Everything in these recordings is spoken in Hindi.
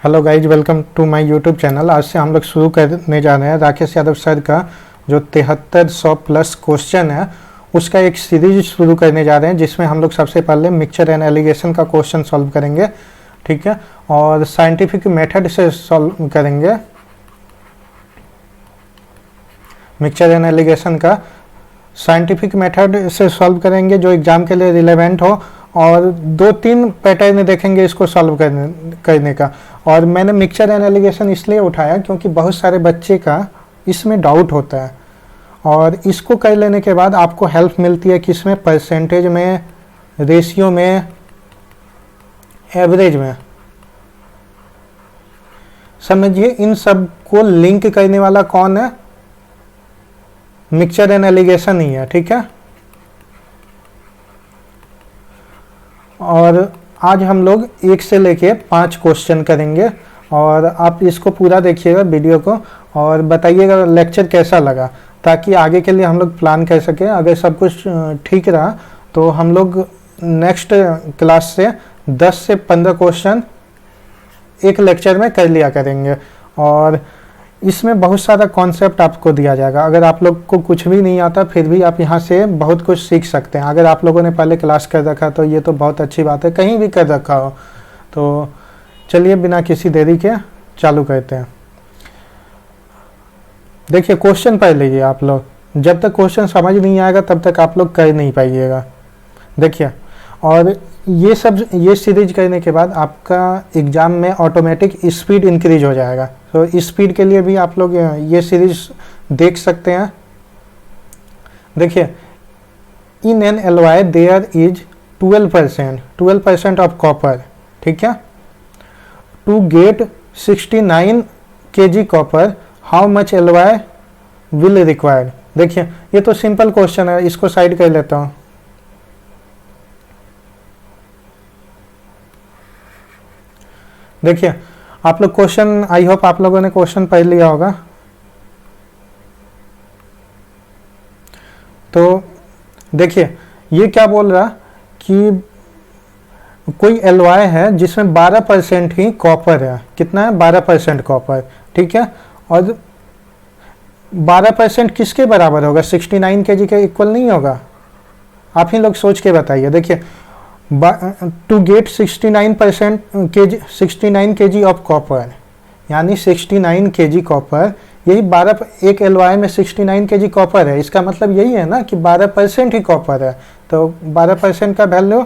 Hello guys, welcome to my YouTube channel. आज से हम लोग शुरू करने जा रहे हैं राकेश यादव सर का जो 7300 प्लस क्वेश्चन है उसका एक सीरीज शुरू करने जा रहे हैं, जिसमें हम लोग सबसे पहले मिक्सचर एंड एलिगेशन का क्वेश्चन सॉल्व करेंगे, ठीक है, और साइंटिफिक मेथड से सॉल्व करेंगे। मिक्सचर एंड एलिगेशन का साइंटिफिक मेथड से सॉल्व करेंगे जो एग्जाम के लिए रिलेवेंट हो, और 2-3 पैटर्न देखेंगे इसको सॉल्व करने का। और मैंने मिक्सचर एंड एलिगेशन इसलिए उठाया क्योंकि बहुत सारे बच्चे का इसमें डाउट होता है, और इसको कर लेने के बाद आपको हेल्प मिलती है कि इसमें परसेंटेज में, रेशियो में, एवरेज में। समझिए इन सब को लिंक करने वाला कौन है? मिक्सचर एंड एलिगेशन ही है, ठीक है। और आज हम लोग 1 से लेके 5 क्वेश्चन करेंगे, और आप इसको पूरा देखिएगा वीडियो को और बताइएगा लेक्चर कैसा लगा, ताकि आगे के लिए हम लोग प्लान कर सकें। अगर सब कुछ ठीक रहा तो हम लोग नेक्स्ट क्लास से 10 से 15 क्वेश्चन एक लेक्चर में कर लिया करेंगे। और इसमें बहुत सारा कॉन्सेप्ट आपको दिया जाएगा। अगर आप लोग को कुछ भी नहीं आता फिर भी आप यहाँ से बहुत कुछ सीख सकते हैं। अगर आप लोगों ने पहले क्लास कर रखा तो ये तो बहुत अच्छी बात है, कहीं भी कर रखा हो तो। चलिए बिना किसी देरी के चालू करते हैं। देखिए क्वेश्चन पढ़ लीजिए आप लोग, जब तक क्वेश्चन समझ नहीं आएगा तब तक आप लोग कर नहीं पाइएगा। देखिए, और ये सीरीज करने के बाद आपका एग्ज़ाम में ऑटोमेटिक स्पीड इंक्रीज हो जाएगा। तो स्पीड के लिए भी आप लोग ये सीरीज देख सकते हैं। देखिए, in an alloy there is 12% of copper, ठीक है। To get 69 kg copper how much alloy will required. देखिए ये तो सिंपल क्वेश्चन है, इसको साइड कर लेता हूँ। देखिए आप लोग क्वेश्चन, आई होप आप लोगों ने क्वेश्चन पढ़ लिया होगा। तो देखिए ये क्या बोल रहा कि कोई एलवाई है जिसमें 12% ही कॉपर है। कितना है? 12% कॉपर, ठीक है। और 12% किसके बराबर होगा? 69 kg के इक्वल नहीं होगा? आप ही लोग सोच के बताइए। देखिए to get 69 kg of copper, यानी 69 kg कॉपर, यही 12, एक एलवाई में 69 kg कॉपर है। इसका मतलब यही है ना कि 12% ही कॉपर है। तो 12% का वैल्यू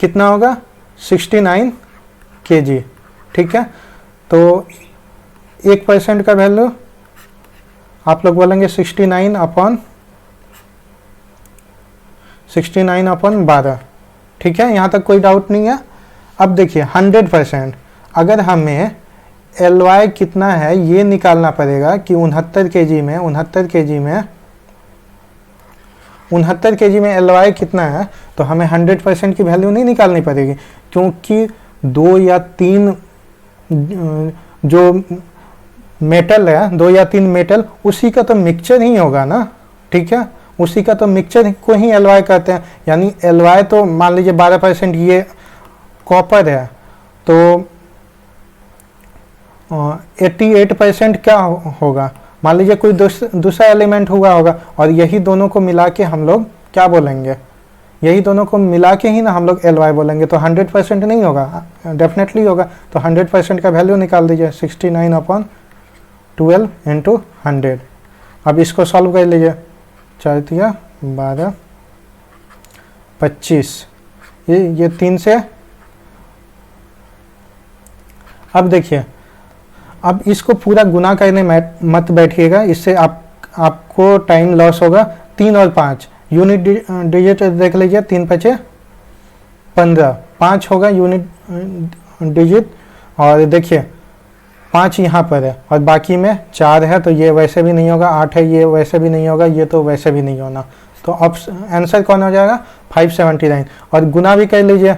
कितना होगा? 69 kg, ठीक है। तो 1% का वैल्यू आप लोग बोलेंगे 69 अपॉन 12, ठीक है। यहाँ तक कोई डाउट नहीं है। अब देखिए 100%, अगर हमें एलवाई कितना है ये निकालना पड़ेगा कि 69 kg में एलवाई कितना है, तो हमें 100% की वैल्यू नहीं निकालनी पड़ेगी, क्योंकि 2 या 3 जो मेटल है, 2 या 3 मेटल, उसी का तो मिक्सचर ही होगा ना, ठीक है। उसी का तो मिक्सचर को ही एलवाई कहते हैं। यानी एलवाई तो मान लीजिए 12% ये कॉपर है, तो 88% क्या होगा? मान लीजिए कोई दूसरा एलिमेंट हुआ होगा, और यही दोनों को मिला के हम लोग क्या बोलेंगे? यही दोनों को मिला के ही ना हम लोग एलवाई बोलेंगे। तो 100% नहीं होगा, डेफिनेटली होगा। तो 100% का वैल्यू निकाल दीजिए, 69/12 × 100। अब इसको सॉल्व कर लीजिए। 4 × 12 25, ये 3 से। अब देखिए, अब इसको पूरा गुना करने मत बैठिएगा, इससे आपको टाइम लॉस होगा। 3 और 5 यूनिट डिजिट देख लीजिए। 3 × 5 = 15, 5 होगा यूनिट डिजिट। और देखिए 5 यहाँ पर है और बाकी में 4 है, तो ये वैसे भी नहीं होगा। 8 है, ये वैसे भी नहीं होगा, ये तो वैसे भी नहीं होना। तो आंसर कौन हो जाएगा? 579। और गुना भी कर लीजिए।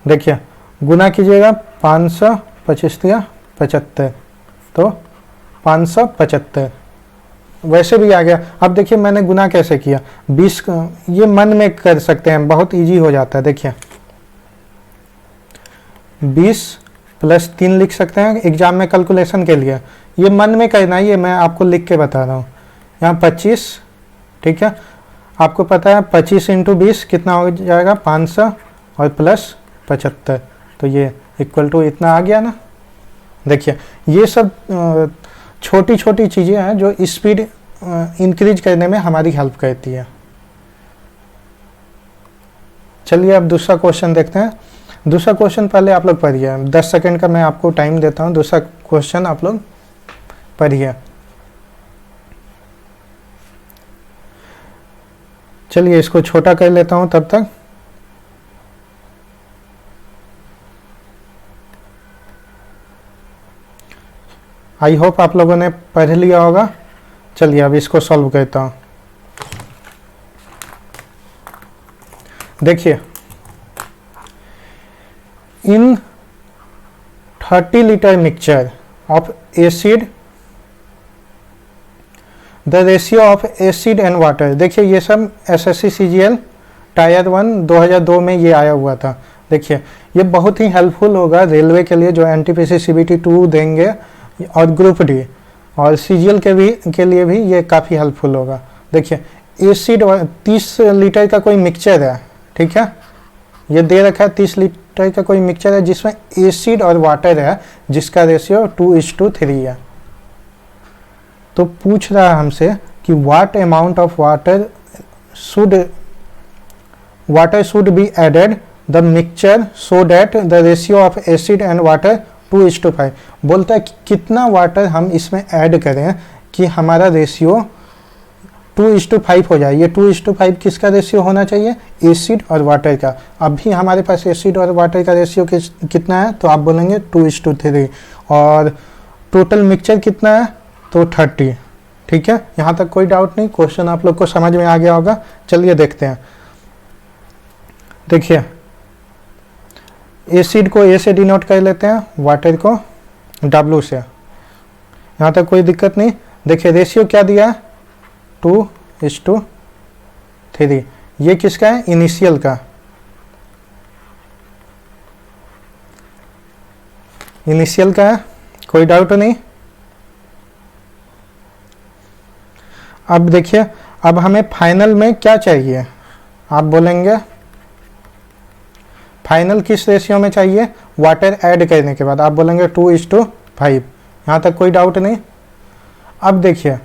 देखिए गुना कीजिएगा, 525 × 75, तो 575 वैसे भी आ गया। अब देखिए मैंने गुना कैसे किया, 20, ये मन में कर सकते हैं, बहुत इजी हो जाता है। देखिए 20 प्लस 3 लिख सकते हैं एग्जाम में कैलकुलेशन के लिए। ये मन में करना है, ये मैं आपको लिख के बता रहा हूँ। यहाँ 25, ठीक है, आपको पता है 25 इंटू 20 कितना हो जाएगा 500 और प्लस 75, तो ये इक्वल टू इतना आ गया ना। देखिए ये सब छोटी छोटी चीज़ें हैं जो स्पीड इंक्रीज करने में हमारी हेल्प करती है। चलिए अब दूसरा क्वेश्चन देखते हैं। दूसरा क्वेश्चन पहले आप लोग पढ़िए, 10 सेकंड का मैं आपको टाइम देता हूँ। दूसरा क्वेश्चन आप लोग पढ़िए। चलिए इसको छोटा कर लेता हूँ तब तक। आई होप आप लोगों ने पढ़ लिया होगा। चलिए अब इसको सॉल्व करता हूँ। देखिए इन 30 litre mixture of acid the ratio of acid and water. देखिए ये सब एसएससी सीजीएल टायर 1 2002 में ये आया हुआ था। देखिए ये बहुत ही हेल्पफुल होगा रेलवे के लिए जो एनटीपीसी सीबीटी 2 देंगे और ग्रुप डी, और सीजीएल के लिए भी ये काफ़ी हेल्पफुल होगा। देखिए एसिड 30 लीटर का कोई मिक्सचर है, ठीक है, ये दे रखा है 30 लीटर का कोई मिक्सचर है जिसमें एसिड और वाटर है जिसका रेशियो 2:3 है। तो पूछ रहा है हमसे कि what amount of water should be added the mixture so that the ratio of acid and water 2:5। बोलता है कि कितना वाटर हम इसमें ऐड करें कि हमारा रेशियो 2:5 हो जाए। ये 2:5 किसका रेशियो होना चाहिए? एसिड और वाटर का। अभी हमारे पास एसिड और वाटर का रेशियो कितना है? तो आप बोलेंगे 2:3। और टोटल मिक्सचर कितना है? तो 30। ठीक है, यहाँ तक कोई डाउट नहीं, क्वेश्चन आप लोग को समझ में आ गया होगा। चलिए देखते हैं। देखिए एसिड को ए से डिनोट कर लेते हैं, वाटर को W से। यहाँ तक कोई दिक्कत नहीं। देखिए रेशियो क्या दिया है? 2:3। ये किसका है? इनिशियल का। इनिशियल का है, कोई डाउट नहीं। अब देखिए अब हमें फाइनल में क्या चाहिए? आप बोलेंगे फाइनल किस रेशियो में चाहिए? वाटर ऐड करने के बाद आप बोलेंगे 2:5। यहाँ तक कोई डाउट नहीं। अब देखिए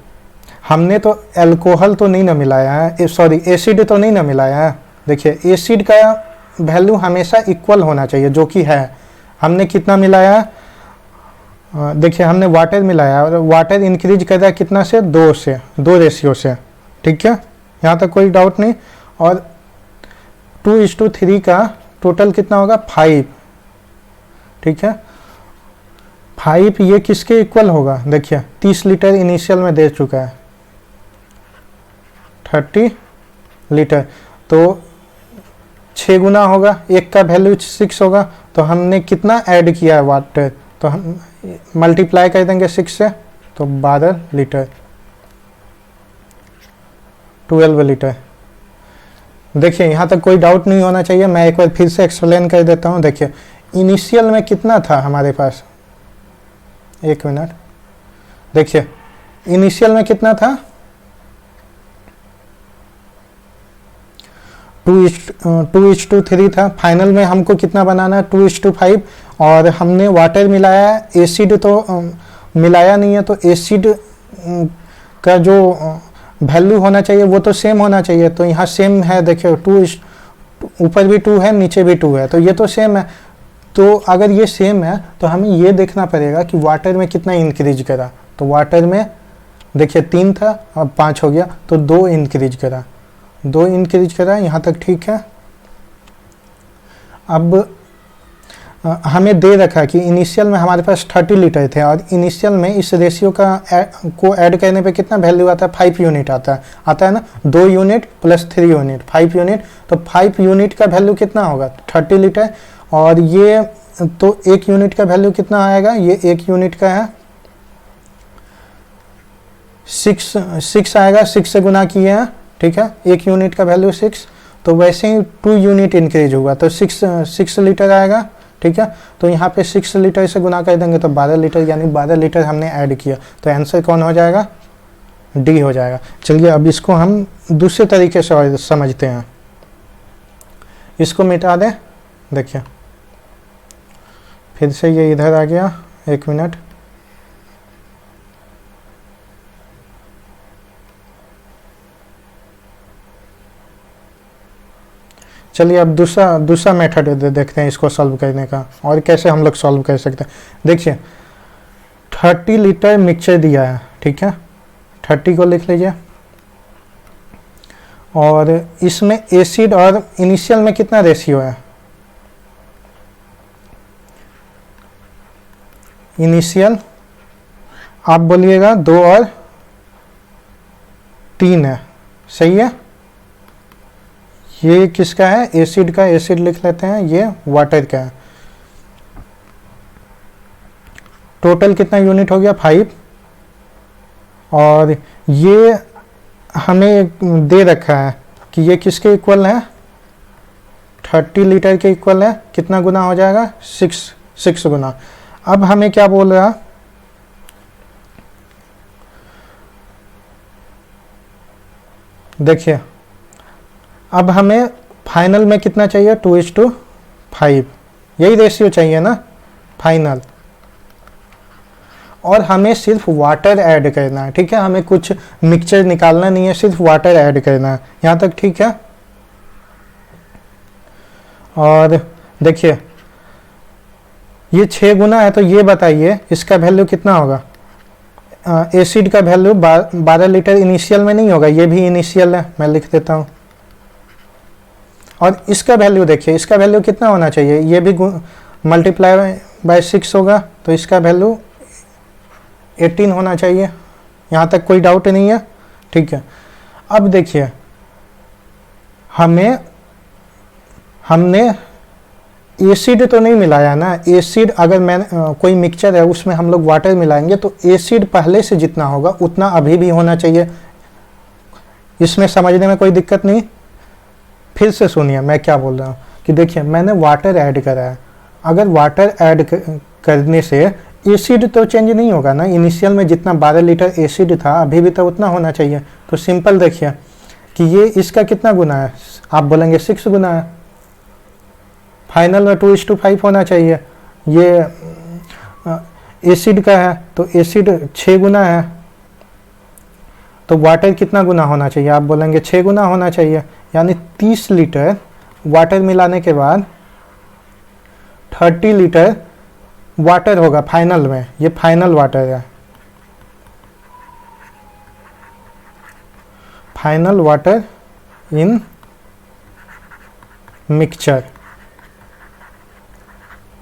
हमने तो अल्कोहल तो नहीं ना मिलाया है, सॉरी एसिड तो नहीं ना मिलाया है। देखिए एसिड का वैल्यू हमेशा इक्वल होना चाहिए, जो कि है। हमने कितना मिलाया है? देखिए हमने वाटर मिलाया और वाटर इंक्रीज कर रहा है कितना से? 2 रेशियो से। ठीक है, यहाँ तक कोई डाउट नहीं। और 2:3 का टोटल कितना होगा? 5। ठीक है, 5 ये किसके इक्वल होगा? देखिए 30 लीटर इनिशियल में दे चुका है, 30 लीटर तो 6 गुना होगा, एक का वैल्यू 6 होगा। तो हमने कितना ऐड किया है वाटर? तो हम मल्टीप्लाई कर देंगे 6 से, तो 12 लीटर, 12 लीटर। देखिए यहाँ तक कोई डाउट नहीं होना चाहिए। मैं एक बार फिर से एक्सप्लेन कर देता हूँ। देखिए इनिशियल में कितना था हमारे पास? एक मिनट, देखिए इनिशियल में कितना था? 2:3 था। फाइनल में हमको कितना बनाना है? 2:5। और हमने वाटर मिलाया है, एसिड तो मिलाया नहीं है, तो एसिड का जो वैल्यू होना चाहिए वो तो सेम होना चाहिए। तो यहाँ सेम है, देखिए 2 ऊपर भी 2 है, नीचे भी 2 है, तो ये तो सेम है। तो अगर ये सेम है तो हमें ये देखना पड़ेगा कि वाटर में कितना इंक्रीज करा। तो वाटर में देखिए 3 था, अब 5 हो गया, तो 2 इंक्रीज करा, 2 इंक्रीज करा। यहाँ तक ठीक है। अब हमें दे रखा कि इनिशियल में हमारे पास 30 लीटर थे, और इनिशियल में इस रेशियो को ऐड करने पे कितना वैल्यू आता है? 5 यूनिट आता है ना। 2 यूनिट प्लस 3 यूनिट, 5 यूनिट। तो 5 यूनिट का वैल्यू कितना होगा? 30 लीटर। और ये तो 1 यूनिट का वैल्यू कितना आएगा? ये 1 यूनिट का है 6 आएगा, 6 से गुना किए हैं। ठीक है, 1 यूनिट का वैल्यू 6, तो वैसे ही 2 यूनिट इंक्रीज होगा, तो 6 लीटर आएगा। ठीक है। तो यहाँ पे 6 लीटर से गुना कर देंगे तो 12 लीटर, यानी 12 लीटर हमने ऐड किया, तो आंसर कौन हो जाएगा, डी हो जाएगा। चलिए अब इसको हम दूसरे तरीके से और समझते हैं, इसको मिटा दें। देखिए फिर से ये इधर आ गया, 1 मिनट। चलिए अब दूसरा मेथड देखते हैं इसको सॉल्व करने का, और कैसे हम लोग सॉल्व कर सकते हैं। देखिए 30 लीटर मिक्सचर दिया है, ठीक है, 30 को लिख लीजिए, और इसमें एसिड और इनिशियल में कितना रेशियो है, इनिशियल आप बोलिएगा 2 और 3 है, सही है। ये किसका है, एसिड का, एसिड लिख लेते हैं, ये वाटर का है। टोटल कितना यूनिट हो गया, 5, और ये हमें दे रखा है कि ये किसके इक्वल है, 30 लीटर के इक्वल है, कितना गुना हो जाएगा, 6 गुना। अब हमें क्या बोल रहा, देखिए अब हमें फाइनल में कितना चाहिए, 2:5, यही रेशियो चाहिए ना फाइनल, और हमें सिर्फ वाटर ऐड करना है, ठीक है, हमें कुछ मिक्सचर निकालना नहीं है, सिर्फ वाटर ऐड करना है, यहाँ तक ठीक है। और देखिए ये 6 गुना है, तो ये बताइए इसका वैल्यू कितना होगा, एसिड का वैल्यू 12 लीटर इनिशियल में नहीं होगा, ये भी इनिशियल है, मैं लिख देता हूँ। और इसका वैल्यू देखिए, इसका वैल्यू कितना होना चाहिए, ये भी मल्टीप्लाई बाय 6 होगा, तो इसका वैल्यू 18 होना चाहिए, यहाँ तक कोई डाउट नहीं है, ठीक है। अब देखिए हमने एसिड तो नहीं मिलाया ना, एसिड अगर मैं कोई मिक्सचर है उसमें हम लोग वाटर मिलाएंगे तो एसिड पहले से जितना होगा उतना अभी भी होना चाहिए, इसमें समझने में कोई दिक्कत नहीं। फिर से सुनिए मैं क्या बोल रहा हूँ कि देखिए मैंने वाटर ऐड करा है, अगर वाटर ऐड करने से एसिड तो चेंज नहीं होगा ना, इनिशियल में जितना 12 लीटर एसिड था अभी भी तो उतना होना चाहिए। तो सिंपल देखिए कि ये इसका कितना गुना है, आप बोलेंगे 6 गुना है, फाइनल में 2:5 होना चाहिए। ये एसिड का है तो एसिड 6 गुना है, तो वाटर कितना गुना होना चाहिए, आप बोलेंगे 6 गुना होना चाहिए, यानी 30 लीटर वाटर मिलाने के बाद 30 लीटर वाटर होगा फाइनल में, ये फाइनल वाटर है, फाइनल वाटर इन मिक्सचर,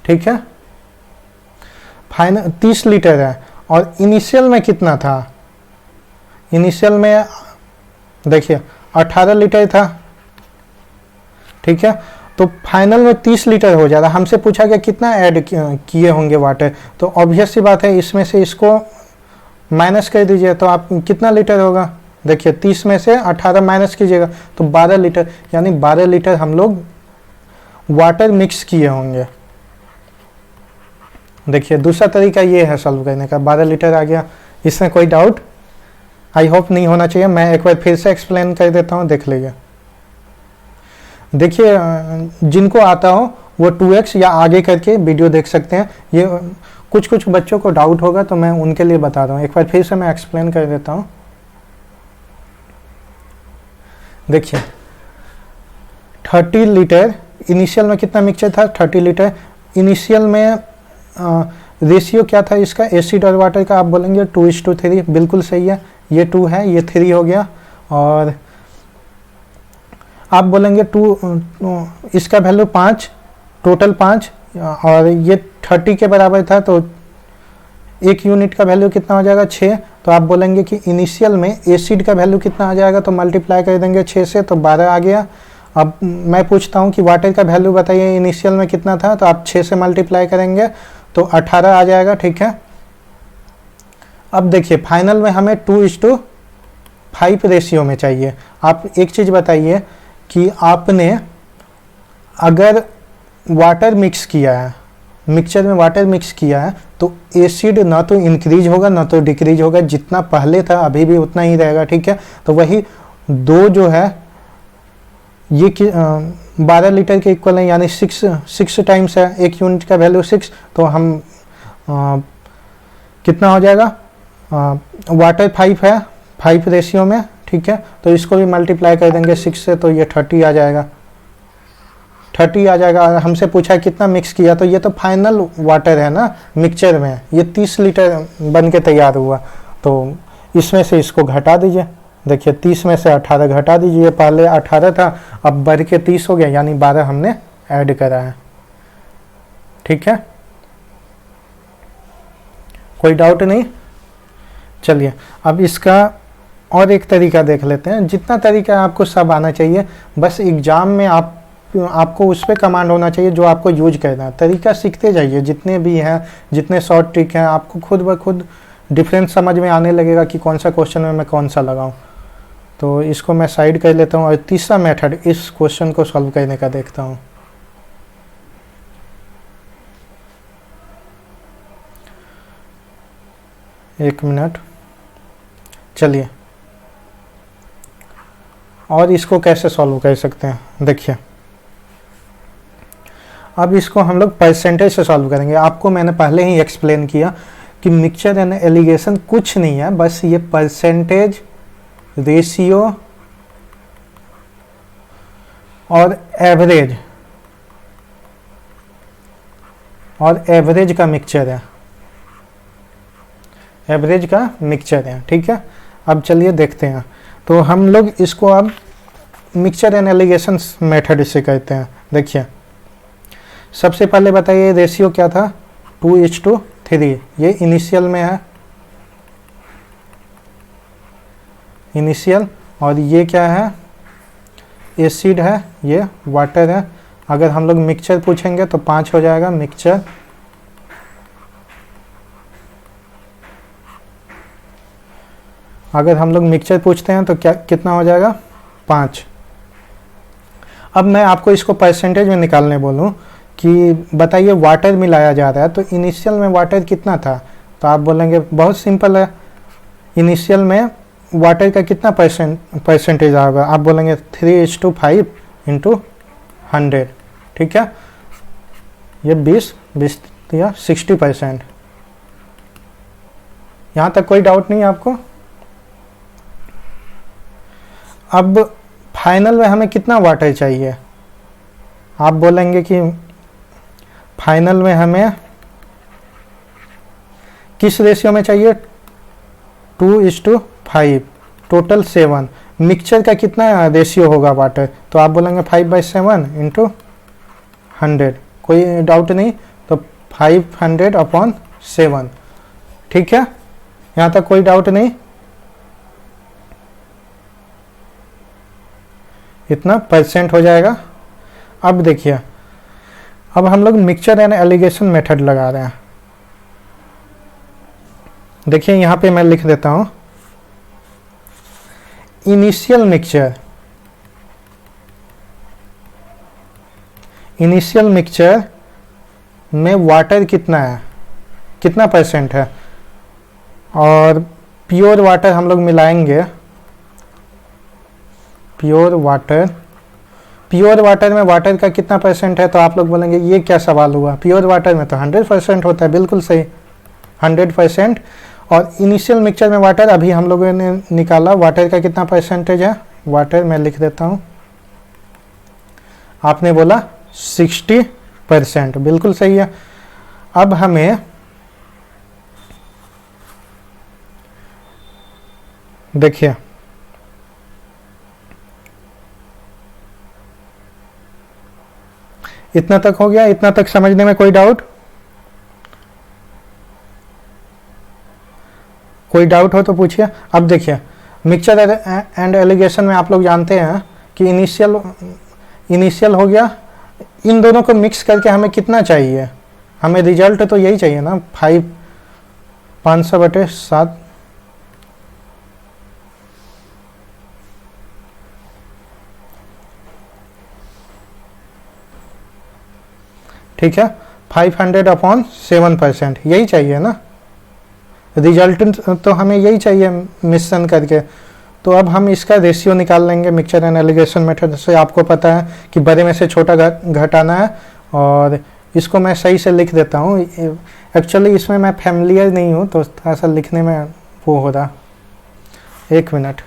ठीक है। फाइनल 30 लीटर है, और इनिशियल में कितना था, इनिशियल में देखिए 18 लीटर था, ठीक है। तो फाइनल में 30 लीटर हो जाता, हमसे पूछा गया कितना ऐड किए होंगे वाटर, तो ऑब्वियस सी बात है इसमें से इसको माइनस कर दीजिए, तो आप कितना लीटर होगा, देखिए 30 में से 18 माइनस कीजिएगा तो 12 लीटर, यानी 12 लीटर हम लोग वाटर मिक्स किए होंगे। देखिए दूसरा तरीका ये है सॉल्व करने का, 12 लीटर आ गया, इसमें कोई डाउट आई होप नहीं होना चाहिए, मैं एक बार फिर से एक्सप्लेन कर देता हूँ, देख लीजिए। देखिए जिनको आता हो वो 2x या आगे करके वीडियो देख सकते हैं, ये कुछ बच्चों को डाउट होगा तो मैं उनके लिए बता रहा हूँ, एक बार फिर से मैं एक्सप्लेन कर देता हूँ। देखिए 30 लीटर इनिशियल में कितना मिक्सचर था, 30 लीटर इनिशियल में रेशियो क्या था इसका, एसिड और वाटर का, आप बोलेंगे 2:3, बिल्कुल सही है, ये 2 है, ये 3 हो गया, और आप बोलेंगे 2 इसका वैल्यू 5, टोटल 5, और ये 30 के बराबर था, तो 1 यूनिट का वैल्यू कितना हो जाएगा, 6। तो आप बोलेंगे कि इनिशियल में एसिड का वैल्यू कितना आ जाएगा, तो मल्टीप्लाई कर देंगे 6 से, तो 12 आ गया। अब मैं पूछता हूँ कि वाटर का वैल्यू बताइए इनिशियल में कितना था, तो आप 6 से मल्टीप्लाई करेंगे तो 18 आ जाएगा, ठीक है। अब देखिए फाइनल में हमें 2:5 रेशियो में चाहिए। आप एक चीज़ बताइए, कि आपने अगर वाटर मिक्स किया है मिक्सचर में वाटर मिक्स किया है तो एसिड ना तो इंक्रीज होगा ना तो डिक्रीज होगा, जितना पहले था अभी भी उतना ही रहेगा, ठीक है। तो वही 2 जो है ये 12 लीटर के इक्वल है, यानी 6 टाइम्स है, 1 यूनिट का वैल्यू 6, तो हम कितना हो जाएगा, वाटर 5 है 5 रेशियो में, ठीक है। तो इसको भी मल्टीप्लाई कर देंगे 6 से, तो ये 30 आ जाएगा, 30 आ जाएगा। हमसे पूछा है कितना मिक्स किया, तो ये तो फाइनल वाटर है ना मिक्सचर में, ये 30 लीटर बन के तैयार हुआ, तो इसमें से इसको घटा दीजिए। देखिए 30 में से 18 घटा दीजिए, पहले 18 था अब बढ़ के 30 हो गया, यानी 12 हमने ऐड करा है, ठीक है। कोई डाउट नहीं। चलिए अब इसका और एक तरीका देख लेते हैं। जितना तरीका आपको सब आना चाहिए, बस एग्जाम में आपको उस पर कमांड होना चाहिए जो आपको यूज करना है। तरीका सीखते जाइए, जितने भी हैं, जितने शॉर्ट ट्रिक हैं, आपको खुद ब खुद डिफरेंस समझ में आने लगेगा कि कौन सा क्वेश्चन में मैं कौन सा लगाऊं। तो इसको मैं साइड कर लेता हूं और तीसरा मेथड इस क्वेश्चन को सॉल्व करने का देखता हूं। एक मिनट, चलिए और इसको कैसे सॉल्व कर सकते हैं, देखिए अब इसको हम लोग परसेंटेज से सॉल्व करेंगे। आपको मैंने पहले ही एक्सप्लेन किया कि मिक्सचर एंड एलिगेशन कुछ नहीं है, बस ये परसेंटेज, रेशियो और एवरेज का मिक्सचर है, एवरेज का मिक्सचर है, ठीक है। अब चलिए देखते हैं। तो हम लोग इसको अब मिक्सचर एंड एलिगेशन मेथड से कहते हैं। देखिए सबसे पहले बताइए रेशियो क्या था, 2:3, ये इनिशियल में है, इनिशियल। और ये क्या है, एसिड है, ये वाटर है। अगर हम लोग मिक्सचर पूछेंगे तो 5 हो जाएगा मिक्सचर। अगर हम लोग मिक्सचर पूछते हैं तो क्या कितना हो जाएगा, 5। अब मैं आपको इसको परसेंटेज में निकालने बोलूं कि बताइए वाटर मिलाया जा रहा है, तो इनिशियल में वाटर कितना था, तो आप बोलेंगे बहुत सिंपल है, इनिशियल में वाटर का कितना परसेंटेज आएगा, आप बोलेंगे 3:5 इंटू 100, ठीक है। ये 20 या 60%। यहाँ तक कोई डाउट नहीं है आपको। अब फाइनल में हमें कितना वाटर चाहिए, आप बोलेंगे कि फाइनल में हमें किस रेशियो में चाहिए, 2:5, टोटल 7। मिक्सचर का कितना रेशियो होगा वाटर, तो आप बोलेंगे 5/7 इंटू 100। कोई डाउट नहीं, तो 500/7, ठीक है। यहाँ तक कोई डाउट नहीं, इतना परसेंट हो जाएगा। अब देखिए अब हम लोग मिक्सचर एंड एलिगेशन मेथड लगा रहे हैं। देखिए यहाँ पे मैं लिख देता हूँ, इनिशियल मिक्सचर में वाटर कितना है, कितना परसेंट है, और प्योर वाटर हम लोग मिलाएंगे। प्योर वाटर में वाटर का कितना परसेंट है, तो आप लोग बोलेंगे ये क्या सवाल हुआ, प्योर वाटर में तो 100% होता है, बिल्कुल सही 100%। और इनिशियल मिक्सचर में वाटर अभी हम लोगों ने निकाला, वाटर का कितना परसेंटेज है, वाटर मैं लिख देता हूँ, आपने बोला 60%, बिल्कुल सही है। अब हमें देखिए इतना तक हो गया, इतना तक समझने में कोई डाउट हो तो पूछिए। अब देखिए मिक्सचर एंड एलिगेशन में आप लोग जानते हैं कि इनिशियल हो गया, इन दोनों को मिक्स करके हमें कितना चाहिए, हमें रिजल्ट तो यही चाहिए ना, 500/7। ठीक है, 500/7%, यही चाहिए ना रिजल्ट, तो हमें यही चाहिए मिश्रण करके। तो अब हम इसका रेशियो निकाल लेंगे मिक्सचर एंड एलिगेशन मेथड से। आपको पता है कि बड़े में से छोटा घटाना है, और इसको मैं सही से लिख देता हूँ। एक्चुअली इसमें मैं फैमिलियर नहीं हूँ तो थोड़ा सा लिखने में वो हो रहा। एक मिनट,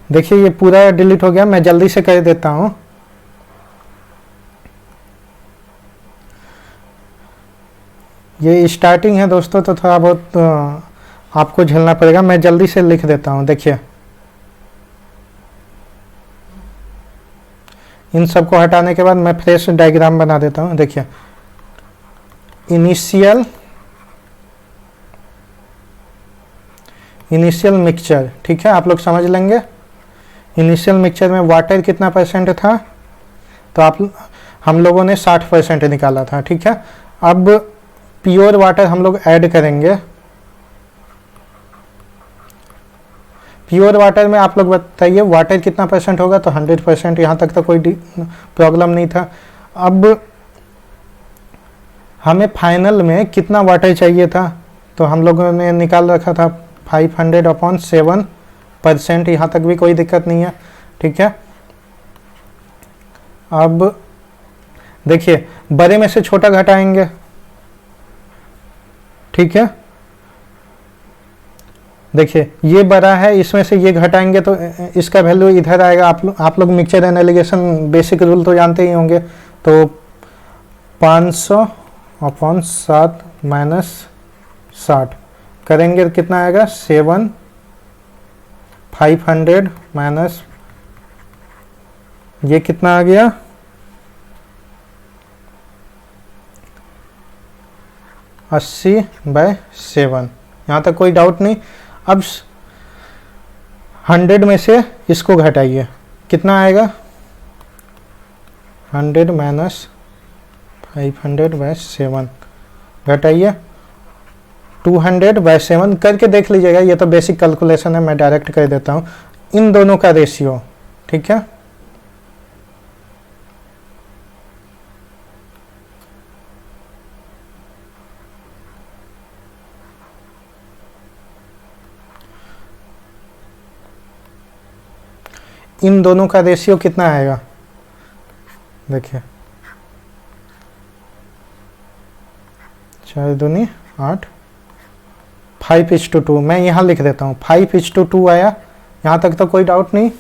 देखिए ये पूरा डिलीट हो गया, मैं जल्दी से कर देता हूँ। ये स्टार्टिंग है दोस्तों, तो थोड़ा बहुत आपको झेलना पड़ेगा। मैं जल्दी से लिख देता हूँ। देखिए इन सबको हटाने के बाद मैं फ्रेश डायग्राम बना देता हूँ। देखिए इनिशियल मिक्सचर, ठीक है, आप लोग समझ लेंगे। इनिशियल मिक्सचर में वाटर कितना परसेंट था, तो हम लोगों ने 60% निकाला था, ठीक है। अब प्योर वाटर हम लोग ऐड करेंगे। प्योर वाटर में आप लोग बताइए वाटर कितना परसेंट होगा, तो 100%। यहाँ तक तो कोई प्रॉब्लम नहीं था। अब हमें फाइनल में कितना वाटर चाहिए था, तो हम लोगों ने निकाल रखा था 500/7%। यहाँ तक भी कोई दिक्कत नहीं है, ठीक है। अब देखिए बड़े में से छोटा घटाएंगे, ठीक है। देखिए ये बड़ा है, इसमें से ये घटाएंगे तो इसका वैल्यू इधर आएगा। आप लोग mixture and allegation basic rule तो जानते ही होंगे। तो 500/7 - 60 करेंगे कितना आएगा, 7। 500 माइनस ये कितना आ गया, 80/7। यहाँ तक कोई डाउट नहीं। अब 100 में से इसको घटाइए, कितना आएगा, 100 माइनस 500/7 घटाइए 200/7 करके देख लीजिएगा। ये तो बेसिक कैलकुलेशन है, मैं डायरेक्ट कर देता हूँ। इन दोनों का रेशियो, ठीक है। इन दोनों का रेशियो कितना आएगा, देखिए 4 दूनी 8, 5:2। मैं यहाँ लिख देता हूँ 5:2 आया। यहाँ तक तो कोई डाउट नहीं।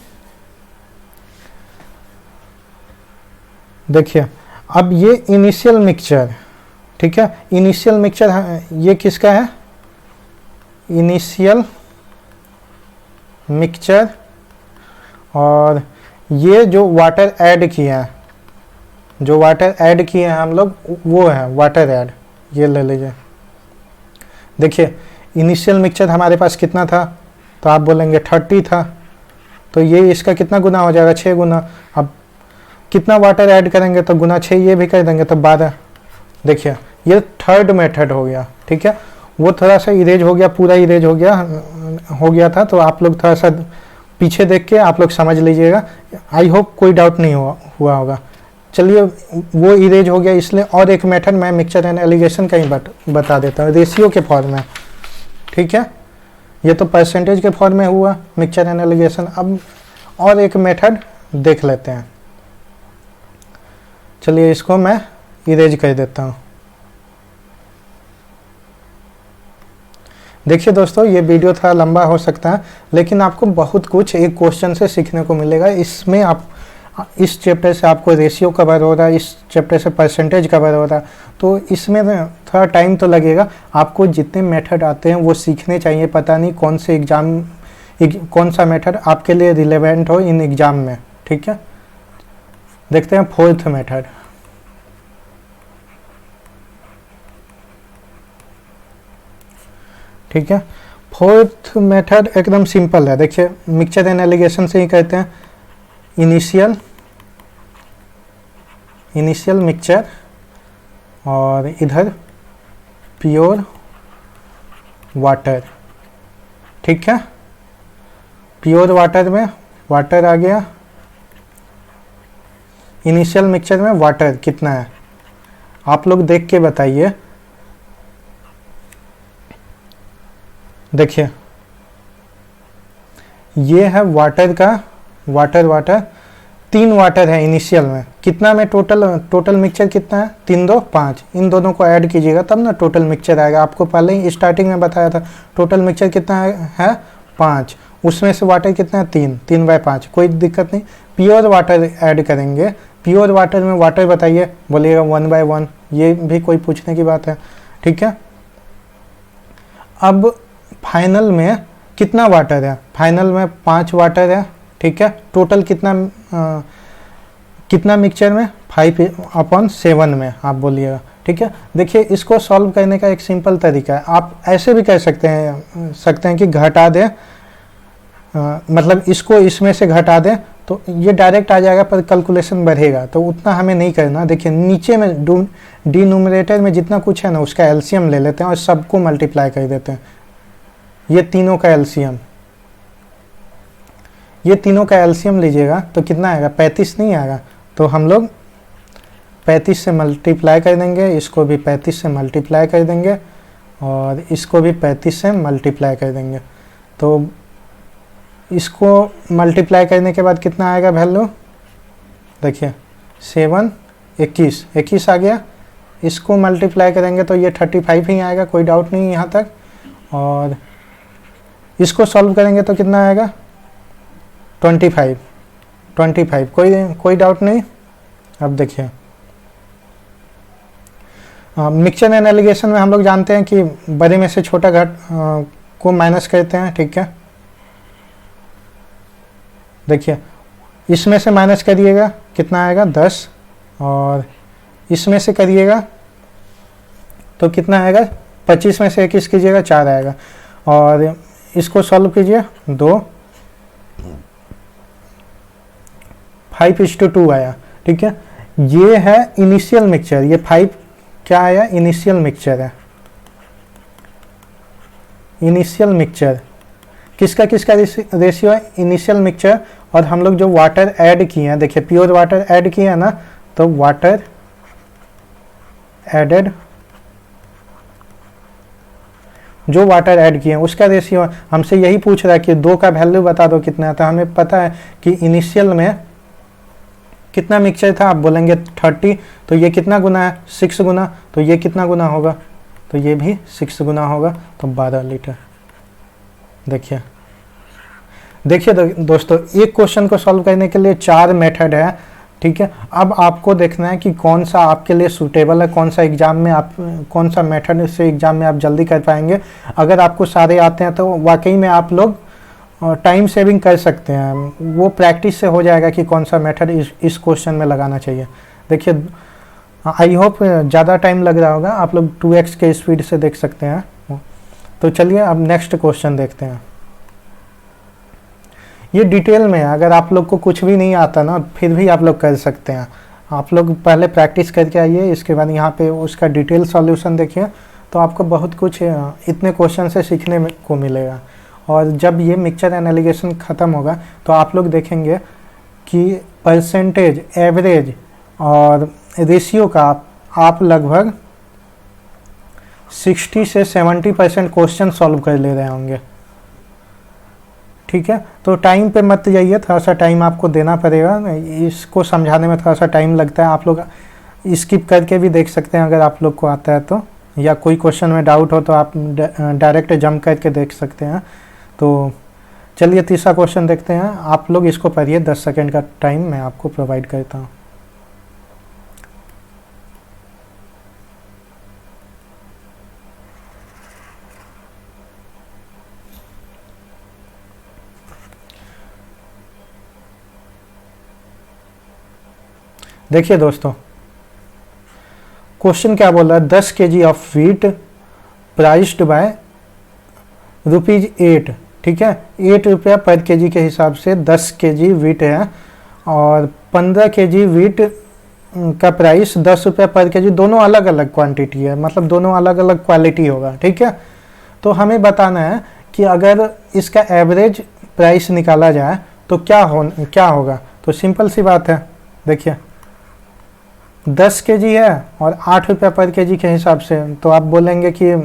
देखिए अब ये इनिशियल मिक्सचर, ठीक है। इनिशियल मिक्सचर ये किसका है, इनिशियल मिक्सचर, और ये जो वाटर ऐड किया है, जो वाटर ऐड किए हैं हम लोग, वो है वाटर ऐड। ये ले लीजिए। देखिए इनिशियल मिक्सचर हमारे पास कितना था, तो आप बोलेंगे 30 था, तो ये इसका कितना गुना हो जाएगा, 6 गुना। अब कितना वाटर ऐड करेंगे, तो गुना 6 ये भी कर देंगे तो 12। देखिए ये थर्ड मेथड हो गया, ठीक है। वो थोड़ा सा इरेज हो गया, पूरा इरेज हो गया था, तो आप लोग थोड़ा सा पीछे देख के आप लोग समझ लीजिएगा। आई होप कोई डाउट नहीं हुआ होगा। चलिए वो इरेज हो गया, इसलिए और एक मेथड मैं मिक्सचर एंड एलिगेशन का ही बता देता हूँ, रेशियो के फॉर्म में, ठीक है। ये तो परसेंटेज के फॉर्म में हुआ मिक्सचर एंड एलिगेशन। अब और एक मेथड देख लेते हैं। चलिए इसको मैं इरेज कर देता हूँ। देखिए दोस्तों ये वीडियो थोड़ा लंबा हो सकता है, लेकिन आपको बहुत कुछ एक क्वेश्चन से सीखने को मिलेगा। इसमें आप इस चैप्टर से आपको रेशियो कवर हो रहा है, इस चैप्टर से परसेंटेज कवर हो रहा है, तो इसमें थोड़ा टाइम तो लगेगा। आपको जितने मेथड आते हैं वो सीखने चाहिए। पता नहीं कौन सा मेथड आपके लिए रिलेवेंट हो इन एग्ज़ाम में, ठीक है। देखते हैं फोर्थ मेथड। ठीक है, फोर्थ मेथड एकदम सिंपल है। देखिए मिक्सचर एंड एलिगेशन से ही कहते हैं इनिशियल मिक्सचर, और इधर प्योर वाटर, ठीक है। प्योर वाटर में वाटर आ गया, इनिशियल मिक्सचर में वाटर कितना है आप लोग देख के बताइए। देखिए ये है वाटर का, वाटर 3 वाटर है इनिशियल में, कितना में टोटल मिक्सचर कितना है 3 2 5, इन दोनों को ऐड कीजिएगा तब ना टोटल मिक्सचर आएगा। आपको पहले ही स्टार्टिंग में बताया था टोटल मिक्सचर कितना है 5, उसमें से वाटर कितना है 3/5, कोई दिक्कत नहीं। प्योर वाटर ऐड करेंगे, प्योर वाटर में वाटर बताइए, बोलिएगा 1/1, ये भी कोई पूछने की बात है, ठीक है। अब फाइनल में कितना वाटर है, फाइनल में 5 वाटर है, ठीक है। टोटल कितना मिक्सचर में 5/7 में आप बोलिएगा, ठीक है। देखिए इसको सॉल्व करने का एक सिंपल तरीका है, आप ऐसे भी कह सकते हैं कि घटा दें, मतलब इसको इसमें से घटा दें तो ये डायरेक्ट आ जाएगा, पर कैलकुलेशन बढ़ेगा तो उतना हमें नहीं करना। देखिए नीचे में डिनोमिनेटर में जितना कुछ है ना उसका एलसीएम ले लेते हैं और सबको मल्टीप्लाई कर देते हैं। ये तीनों का एलसीएम, ये तीनों का एलसीएम लीजिएगा तो कितना आएगा 35 नहीं आएगा, तो हम लोग 35 से मल्टीप्लाई कर देंगे, इसको भी 35 से मल्टीप्लाई कर देंगे और इसको भी 35 से मल्टीप्लाई कर देंगे। तो इसको मल्टीप्लाई करने के बाद कितना आएगा वैल्यू, देखिए 7 21 आ गया। इसको मल्टीप्लाई करेंगे तो ये 35 ही आएगा, कोई डाउट नहीं यहाँ तक। और इसको सॉल्व करेंगे तो कितना आएगा 25, कोई डाउट नहीं। अब देखिए मिक्सचर एंड एलिगेशन में हम लोग जानते हैं कि बड़े में से छोटा घट को माइनस करते हैं, ठीक है। देखिए इसमें से माइनस करिएगा कितना आएगा 10, और इसमें से करिएगा तो कितना आएगा 25 में से 21 कीजिएगा 4 आएगा, और इसको सॉल्व कीजिए 2 5:2 आया, ठीक है। ये है इनिशियल मिक्सचर, ये 5 क्या आया इनिशियल मिक्सचर है। इनिशियल मिक्सचर किसका रेशियो है इनिशियल मिक्सचर, और हम लोग जो वाटर ऐड किए हैं, देखिए प्योर वाटर ऐड किए हैं ना, तो वाटर एडेड, जो वाटर ऐड किए हैं उसका रेशियो हमसे यही पूछ रहा है कि 2 का वैल्यू बता दो कितना है। तो हमें पता है कि इनिशियल में कितना मिक्सचर था, आप बोलेंगे 30, तो ये कितना गुना है 6 गुना, तो ये कितना गुना होगा, तो ये भी 6 गुना होगा, तो 12 लीटर। देखिए दोस्तों एक क्वेश्चन को सॉल्व करने के लिए 4 मेथड है, ठीक है। अब आपको देखना है कि कौन सा आपके लिए सूटेबल है, कौन सा एग्जाम में आप कौन सा मेथड से एग्जाम में आप जल्दी कर पाएंगे। अगर आपको सारे आते हैं तो वाकई में आप लोग टाइम सेविंग कर सकते हैं, वो प्रैक्टिस से हो जाएगा कि कौन सा मेथड इस क्वेश्चन में लगाना चाहिए। देखिए आई होप ज़्यादा टाइम लग रहा होगा, आप लोग 2x के स्पीड से देख सकते हैं। तो चलिए अब नेक्स्ट क्वेश्चन देखते हैं। ये डिटेल में है, अगर आप लोग को कुछ भी नहीं आता ना फिर भी आप लोग कर सकते हैं। आप लोग पहले प्रैक्टिस करके आइए, इसके बाद यहाँ पे उसका डिटेल सॉल्यूशन देखिए, तो आपको बहुत कुछ इतने क्वेश्चन से सीखने को मिलेगा। और जब ये मिक्सचर एंड एलिगेशन ख़त्म होगा तो आप लोग देखेंगे कि परसेंटेज, एवरेज और रेशियो का आप लगभग 60 से 70% क्वेश्चन सॉल्व कर ले रहे होंगे, ठीक है। तो टाइम पे मत जाइए, थोड़ा सा टाइम आपको देना पड़ेगा, इसको समझाने में थोड़ा सा टाइम लगता है। आप लोग स्किप करके भी देख सकते हैं अगर आप लोग को आता है तो, या कोई क्वेश्चन में डाउट हो तो आप डायरेक्ट जंप करके देख सकते हैं। तो चलिए तीसरा क्वेश्चन देखते हैं, आप लोग इसको पढ़िए, 10 सेकेंड का टाइम मैं आपको प्रोवाइड करता हूँ। देखिए दोस्तों क्वेश्चन क्या बोल रहा है, 10 kg of wheat priced by ₹8, ठीक है। 8 रुपया पर केजी के हिसाब से 10 kg वीट है, और 15 kg वीट का प्राइस 10 रुपया पर केजी, दोनों अलग अलग क्वांटिटी है, मतलब दोनों अलग अलग क्वालिटी होगा, ठीक है। तो हमें बताना है कि अगर इसका एवरेज प्राइस निकाला जाए तो क्या होगा। तो सिंपल सी बात है, देखिए 10 केजी है और 8 रुपया पर केजी के हिसाब से, तो आप बोलेंगे कि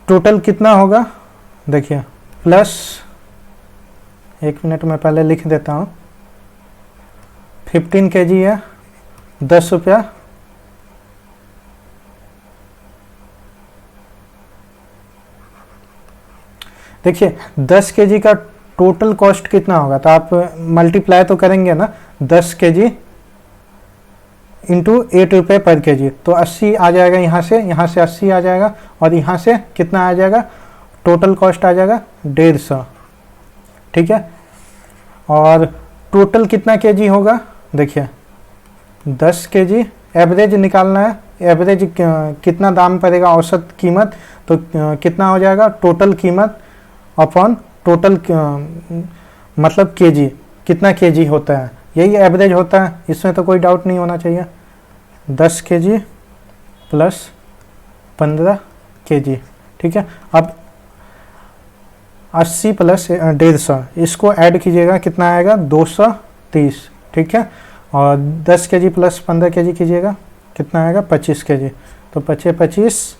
टोटल कितना होगा। देखिए प्लस, 1 मिनट में पहले लिख देता हूँ, 15 केजी है, 10 रुपया, देखिए 10 केजी का टोटल कॉस्ट कितना होगा, तो आप मल्टीप्लाई तो करेंगे ना, 10 केजी इंटू 8 रुपये पर केजी, तो 80 आ जाएगा, यहाँ से 80 आ जाएगा, और यहाँ से कितना आ जाएगा, टोटल कॉस्ट आ जाएगा 150, ठीक है। और टोटल कितना केजी होगा, देखिए 10 केजी, एवरेज निकालना है, एवरेज कितना दाम पड़ेगा, औसत कीमत, तो कितना हो जाएगा, टोटल कीमत अपॉन टोटल मतलब केजी, कितना केजी होता है, यही एवरेज होता है, इसमें तो कोई डाउट नहीं होना चाहिए। 10 केजी प्लस 15 केजी, ठीक है। अब 80 प्लस 150, इसको ऐड कीजिएगा, कितना आएगा, 230, ठीक है। और 10 केजी प्लस 15 केजी कीजिएगा, कितना आएगा, 25 केजी, तो 25 25,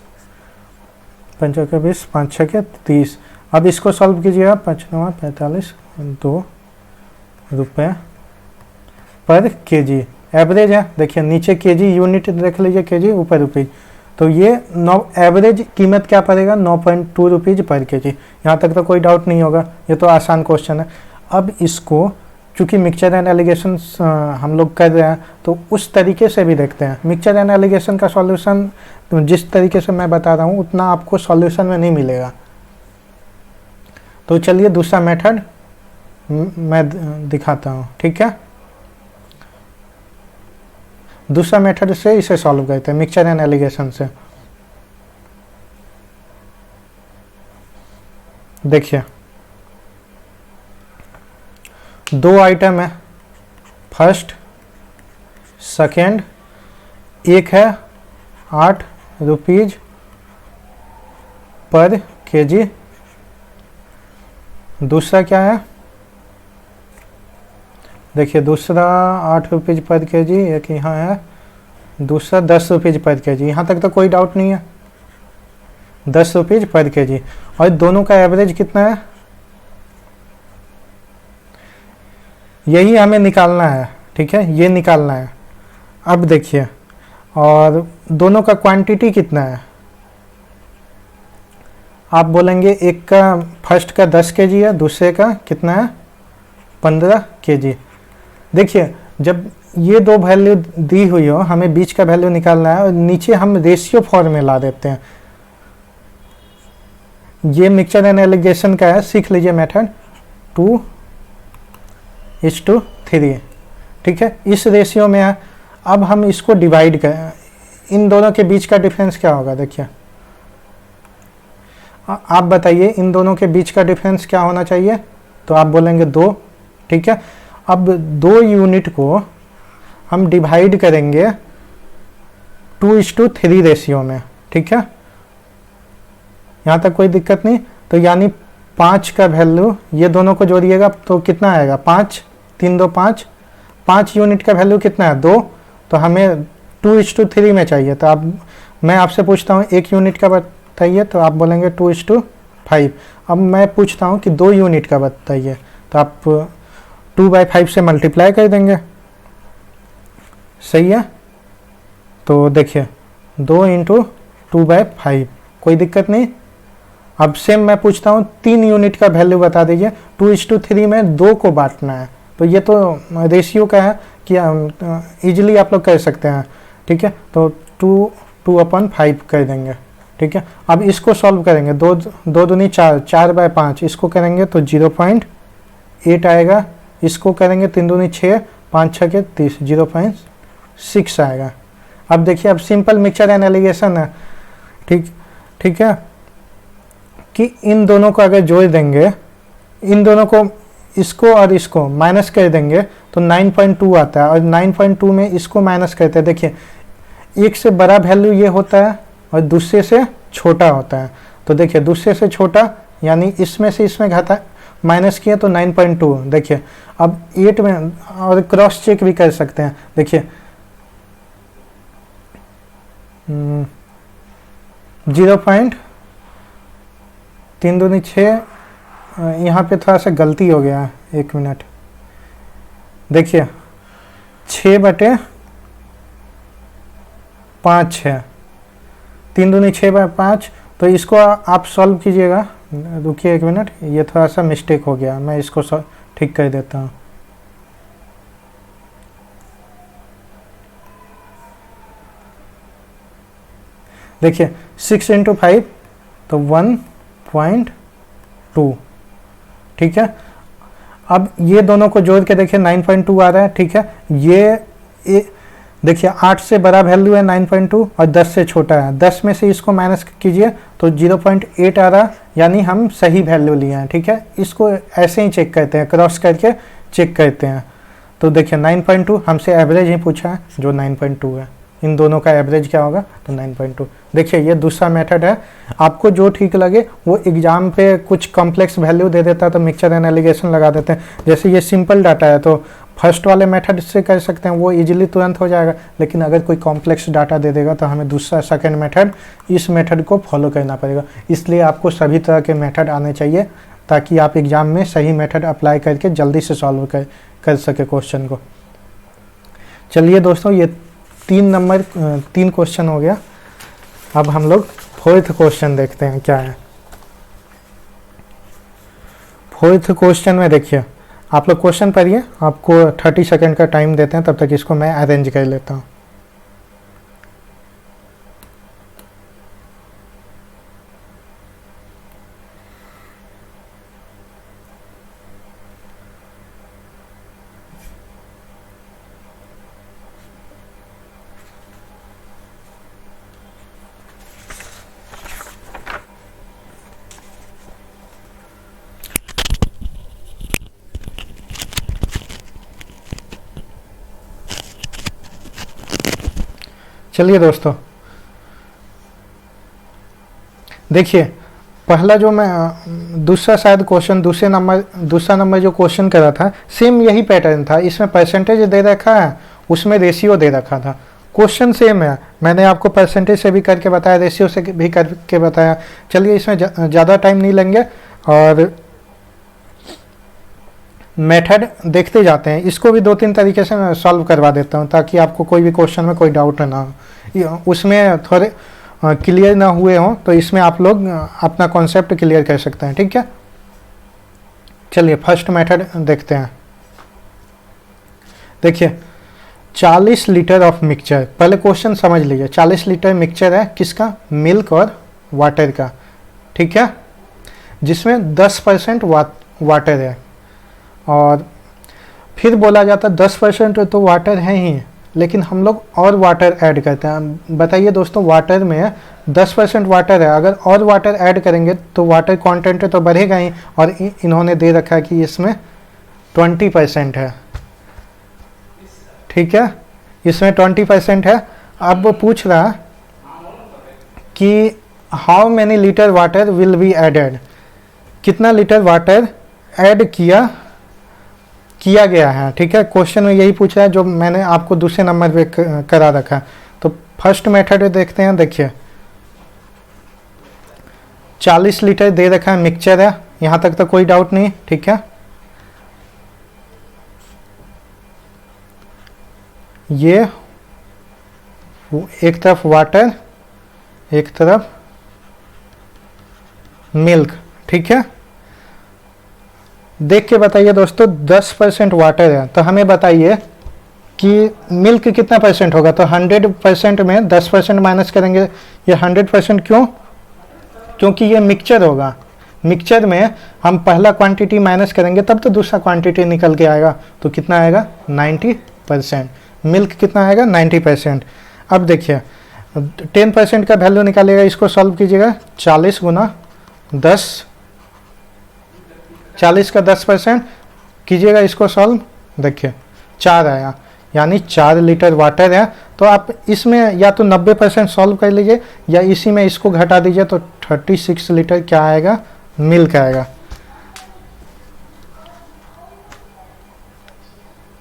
5 के 20, 5 6 के 30। अब इसको सॉल्व कीजिएगा, 5 9 45, 2 रुपये पर केजी, एवरेज है, देखिए नीचे केजी यूनिट देख लीजिए, केजी ऊपर रुपीज, तो ये एवरेज कीमत क्या पड़ेगा, 9.2 रुपीज़ पर केजी। यहाँ तक तो कोई डाउट नहीं होगा, ये तो आसान क्वेश्चन है। अब इसको चूँकि मिक्सचर एंड एलिगेशन हम लोग कर रहे हैं, तो उस तरीके से भी देखते हैं। मिक्सचर एंड एलिगेशन का सॉल्यूशन जिस तरीके से मैं बता रहा हूँ उतना आपको सॉल्यूशन में नहीं मिलेगा। तो चलिए दूसरा मेथड मैं दिखाता हूँ, ठीक है। दूसरा मेथड से इसे सॉल्व करते हैं, मिक्सचर एंड एलिगेशन से। देखिए 2 आइटम है, फर्स्ट सेकेंड, एक है 8 रुपीज पर केजी, दूसरा क्या है, देखिए दूसरा 8 रुपीज़ पर केजी, एक यहाँ है, दूसरा 10 रुपीज़ पर केजी, यहाँ तक तो कोई डाउट नहीं है, 10 रुपीज़ पर केजी। और दोनों का एवरेज कितना है, यही हमें निकालना है, ठीक है, ये निकालना है। अब देखिए, और दोनों का क्वांटिटी कितना है, आप बोलेंगे एक का फर्स्ट का 10 केजी है, दूसरे का कितना है, 15 केजी। देखिए जब ये दो वैल्यू दी हुई हो, हमें बीच का वैल्यू निकालना है, और नीचे हम रेशियो फॉर्म में ला देते हैं। ये मिक्सचर एंड एलिगेशन का है, सीख लीजिए मेथड, 2:3, ठीक है, इस रेशियो में है। अब हम इसको डिवाइड करें, इन दोनों के बीच का डिफरेंस क्या होगा, देखिए आप बताइए इन दोनों के बीच का डिफरेंस क्या होना चाहिए, तो आप बोलेंगे 2, ठीक है। अब 2 यूनिट को हम डिवाइड करेंगे 2:3 रेशियो में, ठीक है, यहाँ तक कोई दिक्कत नहीं। तो यानी 5 का वैल्यू, ये दोनों को जोड़िएगा तो कितना आएगा, 5, 3 2 5, 5 यूनिट का वैल्यू कितना है, 2, तो हमें 2:3 में चाहिए। तो अब मैं आपसे पूछता हूँ 1 यूनिट का बताइए, तो आप बोलेंगे 2:5। अब मैं पूछता हूँ कि 2 यूनिट का बताइए, तो आप 2/5 से मल्टीप्लाई कर देंगे, सही है। तो देखिए 2 × 2/5, कोई दिक्कत नहीं। अब सेम मैं पूछता हूँ 3 यूनिट का वैल्यू बता दीजिए, 2:3 में 2 को बांटना है, तो ये तो रेशियो का है कि इजीली आप लोग कर सकते हैं, ठीक है। तो 2/5 कर देंगे, ठीक है। अब इसको सॉल्व करेंगे, 2 दूनी 4, 4/5, इसको करेंगे तो 0.8 आएगा, इसको करेंगे 3 दूनी 6, 5 6 के 30, 0.6 आएगा। अब देखिए, अब सिंपल मिक्सचर एंड एलिगेशन है, ठीक है, कि इन दोनों को अगर जोड़ देंगे, इन दोनों को, इसको और इसको माइनस कर देंगे तो 9.2 आता है, और 9.2 में इसको माइनस करते हैं। देखिए एक से बड़ा वैल्यू ये होता है और दूसरे से छोटा होता है। तो देखिए दूसरे से छोटा यानी इसमें से इसमें घटा माइनस किया तो 9.2। देखिए अब 8 में और क्रॉस चेक भी कर सकते हैं। देखिए 0.3 दूनी 6, यहाँ पे थोड़ा सा गलती हो गया है, 1 मिनट। देखिए 6/5 है, 3 दूनी 6/5। तो इसको आप सॉल्व कीजिएगा। रुकिए 1 मिनट, ये थोड़ा सा मिस्टेक हो गया, मैं इसको ठीक कर देता हूँ। देखिए 6 × 5 तो 1.2, ठीक है। अब ये दोनों को जोड़ के देखिए 9.2 आ रहा है, ठीक है। ये देखिए 8 से बड़ा वैल्यू है 9.2 और 10 से छोटा है। 10 में से इसको माइनस कीजिए तो 0.8 आ रहा, यानी हम सही वैल्यू लिए हैं, ठीक है। इसको ऐसे ही चेक करते हैं, क्रॉस करके चेक करते हैं। तो देखिए 9.2 हमसे एवरेज ही पूछा है, जो 9.2 है। इन दोनों का एवरेज क्या होगा तो 9.2। देखिए ये दूसरा मेथड है, आपको जो ठीक लगे वो। एग्जाम पे कुछ कॉम्प्लेक्स वैल्यू दे देता है तो मिक्सचर एंड एलिगेशन लगा देते हैं। जैसे ये सिंपल डाटा है तो फर्स्ट वाले मेथड से कर सकते हैं, वो इजीली तुरंत हो जाएगा। लेकिन अगर कोई कॉम्प्लेक्स डाटा दे देगा तो हमें दूसरा सेकंड मेथड, इस मेथड को फॉलो करना पड़ेगा। इसलिए आपको सभी तरह के मेथड आने चाहिए ताकि आप एग्जाम में सही मेथड अप्लाई करके जल्दी से सॉल्व कर सके क्वेश्चन को। चलिए दोस्तों, ये 3 क्वेश्चन हो गया। अब हम लोग 4th क्वेश्चन देखते हैं क्या है। 4th क्वेश्चन में देखिए, आप लोग क्वेश्चन पढ़िए, आपको 30 सेकंड का टाइम देते हैं, तब तक इसको मैं अरेंज कर लेता हूँ। चलिए दोस्तों, देखिए पहला जो मैं दूसरा शायद क्वेश्चन दूसरा नंबर जो क्वेश्चन करा था, सेम यही पैटर्न था। इसमें परसेंटेज दे रखा है, उसमें रेशियो दे रखा था। क्वेश्चन सेम है, मैंने आपको परसेंटेज से भी करके बताया, रेशियो से भी करके बताया। चलिए इसमें ज़्यादा टाइम नहीं लेंगे और मेथड देखते जाते हैं। इसको भी 2-3 तरीके से मैं सॉल्व करवा देता हूँ ताकि आपको कोई भी क्वेश्चन में कोई डाउट ना हो, उसमें थोड़े क्लियर ना हुए हों तो इसमें आप लोग अपना कॉन्सेप्ट क्लियर कर सकते हैं, ठीक है। चलिए फर्स्ट मेथड देखते हैं। देखिए 40 लीटर ऑफ मिक्सचर, पहले क्वेश्चन समझ लीजिए। 40 लीटर मिक्सचर है, किसका? मिल्क और वाटर का, ठीक है, जिसमें 10% वाटर है। और फिर बोला जाता है 10% तो वाटर है ही, लेकिन हम लोग और वाटर ऐड करते हैं। बताइए दोस्तों, वाटर में 10% वाटर है, अगर और वाटर ऐड करेंगे तो वाटर कंटेंट तो बढ़ेगा ही। और इन्होंने दे रखा है कि इसमें 20% है, ठीक है, इसमें 20% है। अब वो पूछ रहा कि how many litre water will be added, कितना लीटर वाटर ऐड किया गया है, ठीक है। क्वेश्चन में यही पूछा है जो मैंने आपको दूसरे नंबर पे करा रखा है। तो फर्स्ट मेथड देखते हैं। देखिए 40 लीटर दे रखा है, मिक्सचर है, यहाँ तक तो कोई डाउट नहीं, ठीक है। ये एक तरफ वाटर, एक तरफ मिल्क, ठीक है। देख के बताइए दोस्तों, 10% वाटर है तो हमें बताइए कि मिल्क कितना परसेंट होगा। तो 100% में 10% माइनस करेंगे, ये 100% क्यों? क्योंकि ये मिक्सचर होगा। मिक्सचर में हम पहला क्वांटिटी माइनस करेंगे तब तो दूसरा क्वांटिटी निकल के आएगा। तो कितना आएगा? 90%। मिल्क कितना आएगा? 90%। अब देखिए 10% का वैल्यू निकालेगा, इसको सॉल्व कीजिएगा। 40 गुना 10, 40 का 10% कीजिएगा इसको सॉल्व। देखिए 4 आया, यानी 4 लीटर वाटर है। तो आप इसमें या तो 90% सॉल्व कर लीजिए या इसी में इसको घटा दीजिए, तो 36 लीटर क्या आएगा, मिल्क आएगा।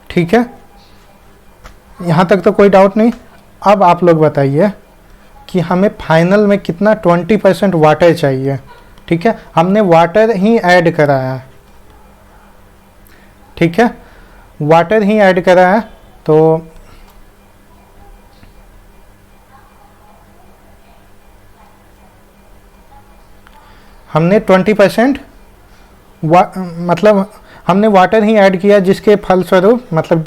ठीक है, यहाँ तक तो कोई डाउट नहीं। अब आप लोग बताइए कि हमें फाइनल में कितना 20% वाटर चाहिए। ठीक है, हमने वाटर ही ऐड करा है। ठीक है, वाटर ही ऐड करा है, तो हमने 20% मतलब हमने वाटर ही ऐड किया, जिसके फलस्वरूप मतलब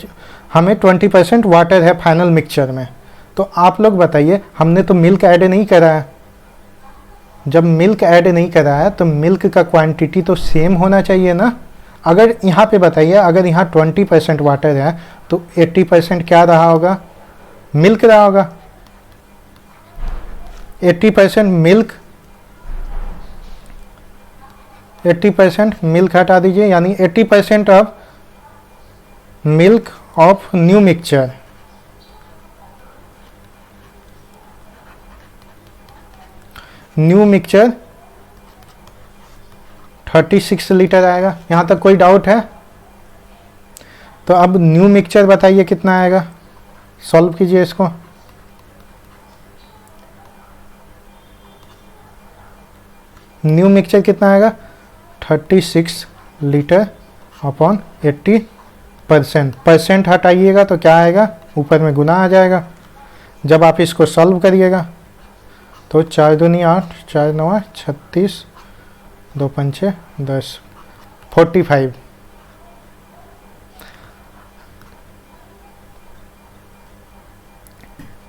हमें 20% वाटर है फाइनल मिक्सचर में। तो आप लोग बताइए, हमने तो मिल्क ऐड नहीं करा है। जब मिल्क ऐड नहीं करा है तो मिल्क का क्वांटिटी तो सेम होना चाहिए ना। अगर यहाँ पे बताइए, अगर यहाँ 20% वाटर है तो 80% क्या रहा होगा, मिल्क रहा होगा। 80% मिल्क, 80% मिल्क हटा दीजिए, यानी 80% of milk of new mixture. New mixture 36 litre आएगा। यहाँ तक कोई डाउट है? तो अब न्यू मिक्सचर बताइए कितना आएगा, सॉल्व कीजिए इसको। न्यू मिक्सचर कितना आएगा, 36 लीटर अपॉन 80%। परसेंट हटाइएगा तो क्या आएगा, ऊपर में गुना आ जाएगा। जब आप इसको सॉल्व करिएगा तो 4 दूनी 8, 4 9 36, 2 पंचे 10, 45।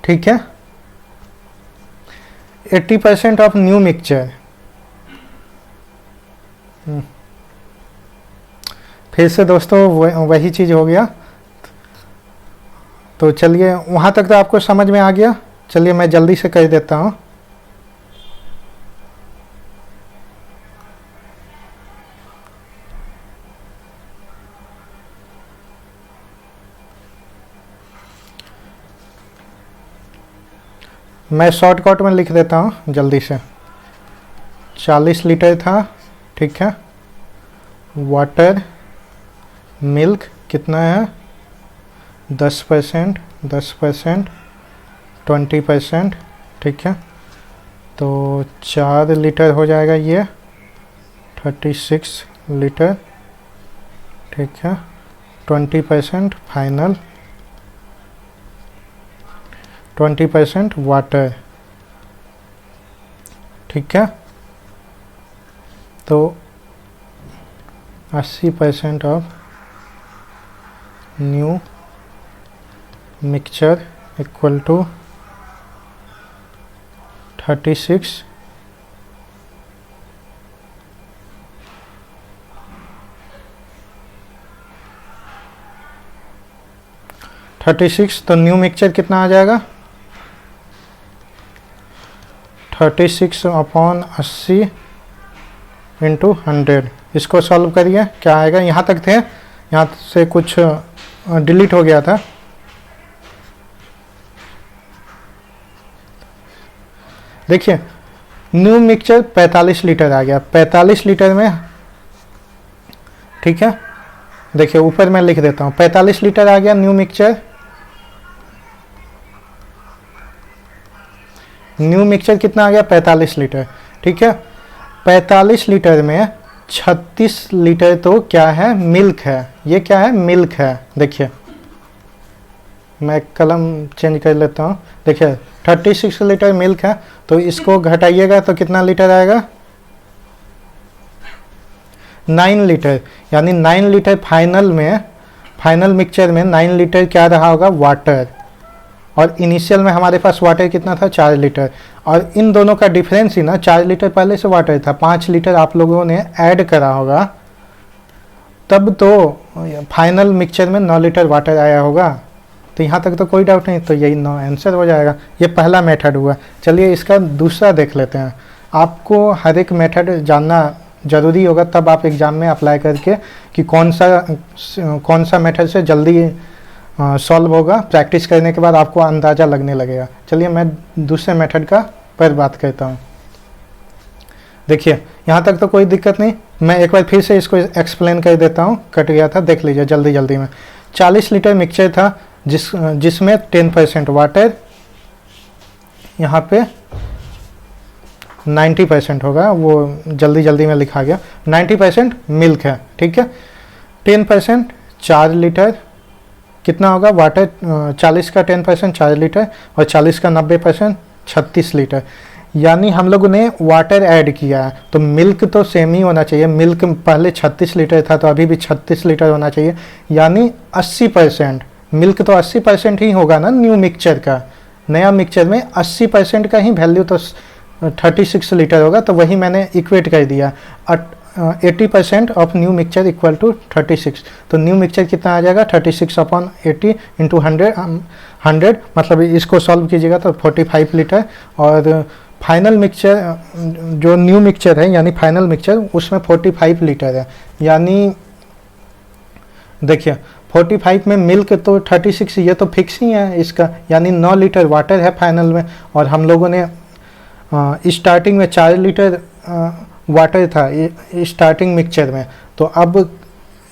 ठीक है, 80% ऑफ न्यू मिक्सचर। फिर से दोस्तों वही चीज़ हो गया। तो चलिए, वहाँ तक तो आपको समझ में आ गया। चलिए मैं जल्दी से कर देता हूँ। मैं शॉर्टकट में लिख देता हूँ जल्दी से। 40 लीटर था, ठीक है। वाटर मिल्क कितना है, 10%, 10%, 20%, ठीक है। तो 4 लीटर हो जाएगा ये, 36 लीटर, ठीक है। 20% फाइनल, 20% वाटर, ठीक है। तो 80% of new mixture equal to 36 36। तो न्यू मिक्सचर कितना आ जाएगा, 36 अपॉन 80 इंटू 100। इसको सॉल्व करिए, क्या आएगा। यहाँ तक थे, यहाँ से कुछ डिलीट हो गया था। देखिए न्यू मिक्सचर 45 लीटर आ गया। 45 लीटर में, ठीक है, देखिए ऊपर मैं लिख देता हूँ, 45 लीटर आ गया न्यू मिक्सचर। न्यू मिक्सचर कितना आ गया, 45 लीटर, ठीक है। 45 लीटर में 36 लीटर तो क्या है, मिल्क है। ये क्या है, मिल्क है। देखिए मैं कलम चेंज कर लेता हूँ। देखिए 36 लीटर मिल्क है, तो इसको घटाइएगा तो कितना लीटर आएगा, 9 लीटर। यानी 9 लीटर फाइनल में, फाइनल मिक्सचर में 9 लीटर क्या रहा होगा, वाटर। और इनिशियल में हमारे पास वाटर कितना था, 4 लीटर। और इन दोनों का डिफरेंस ही ना, 4 लीटर पहले से वाटर था, 5 लीटर आप लोगों ने ऐड करा होगा, तब तो फाइनल मिक्सचर में 9 लीटर वाटर आया होगा। तो यहाँ तक तो कोई डाउट नहीं, तो यही 9 आंसर हो जाएगा। ये पहला मेथड हुआ। चलिए इसका दूसरा देख लेते हैं। आपको हर एक मेथड जानना ज़रूरी होगा, तब आप एग्ज़ाम में अप्लाई करके कि कौन सा मेथड से जल्दी सॉल्व होगा, प्रैक्टिस करने के बाद आपको अंदाज़ा लगने लगेगा। चलिए मैं दूसरे मेथड का पर बात करता हूँ। देखिए यहाँ तक तो कोई दिक्कत नहीं, मैं एक बार फिर से इसको एक्सप्लेन कर देता हूँ, कट गया था, देख लीजिए जल्दी जल्दी में। 40 लीटर मिक्सचर था जिसमें 10% वाटर, यहाँ पे 90% होगा, वो जल्दी जल्दी में लिखा गया, 90% मिल्क है, ठीक है। 10% 4 लीटर, कितना होगा वाटर, 40 का 10% 4 लीटर और 40 का 90% 36 लीटर। यानी हम लोगों ने वाटर ऐड किया है, तो मिल्क तो सेम ही होना चाहिए। मिल्क पहले 36 लीटर था तो अभी भी 36 लीटर होना चाहिए, यानी 80%। मिल्क तो 80% ही होगा ना न्यू मिक्सचर का। नया मिक्सचर में 80% का ही वैल्यू तो 36 लीटर होगा, तो वही मैंने इक्वेट कर दिया। 80% of new mixture equal to 36। तो न्यू मिक्सचर कितना आ जाएगा, 36/80 इंटू 100, मतलब इसको सॉल्व कीजिएगा तो 45 लीटर। और फाइनल मिक्सचर जो न्यू मिक्सचर है यानी फाइनल मिक्सचर, उसमें 45 लीटर है। यानी देखिए 45 में मिल्क तो 36, ये तो फिक्स ही है इसका, यानी 9 लीटर वाटर है फाइनल में। और हम लोगों ने स्टार्टिंग में 4 लीटर वाटर था स्टार्टिंग मिक्सचर में, तो अब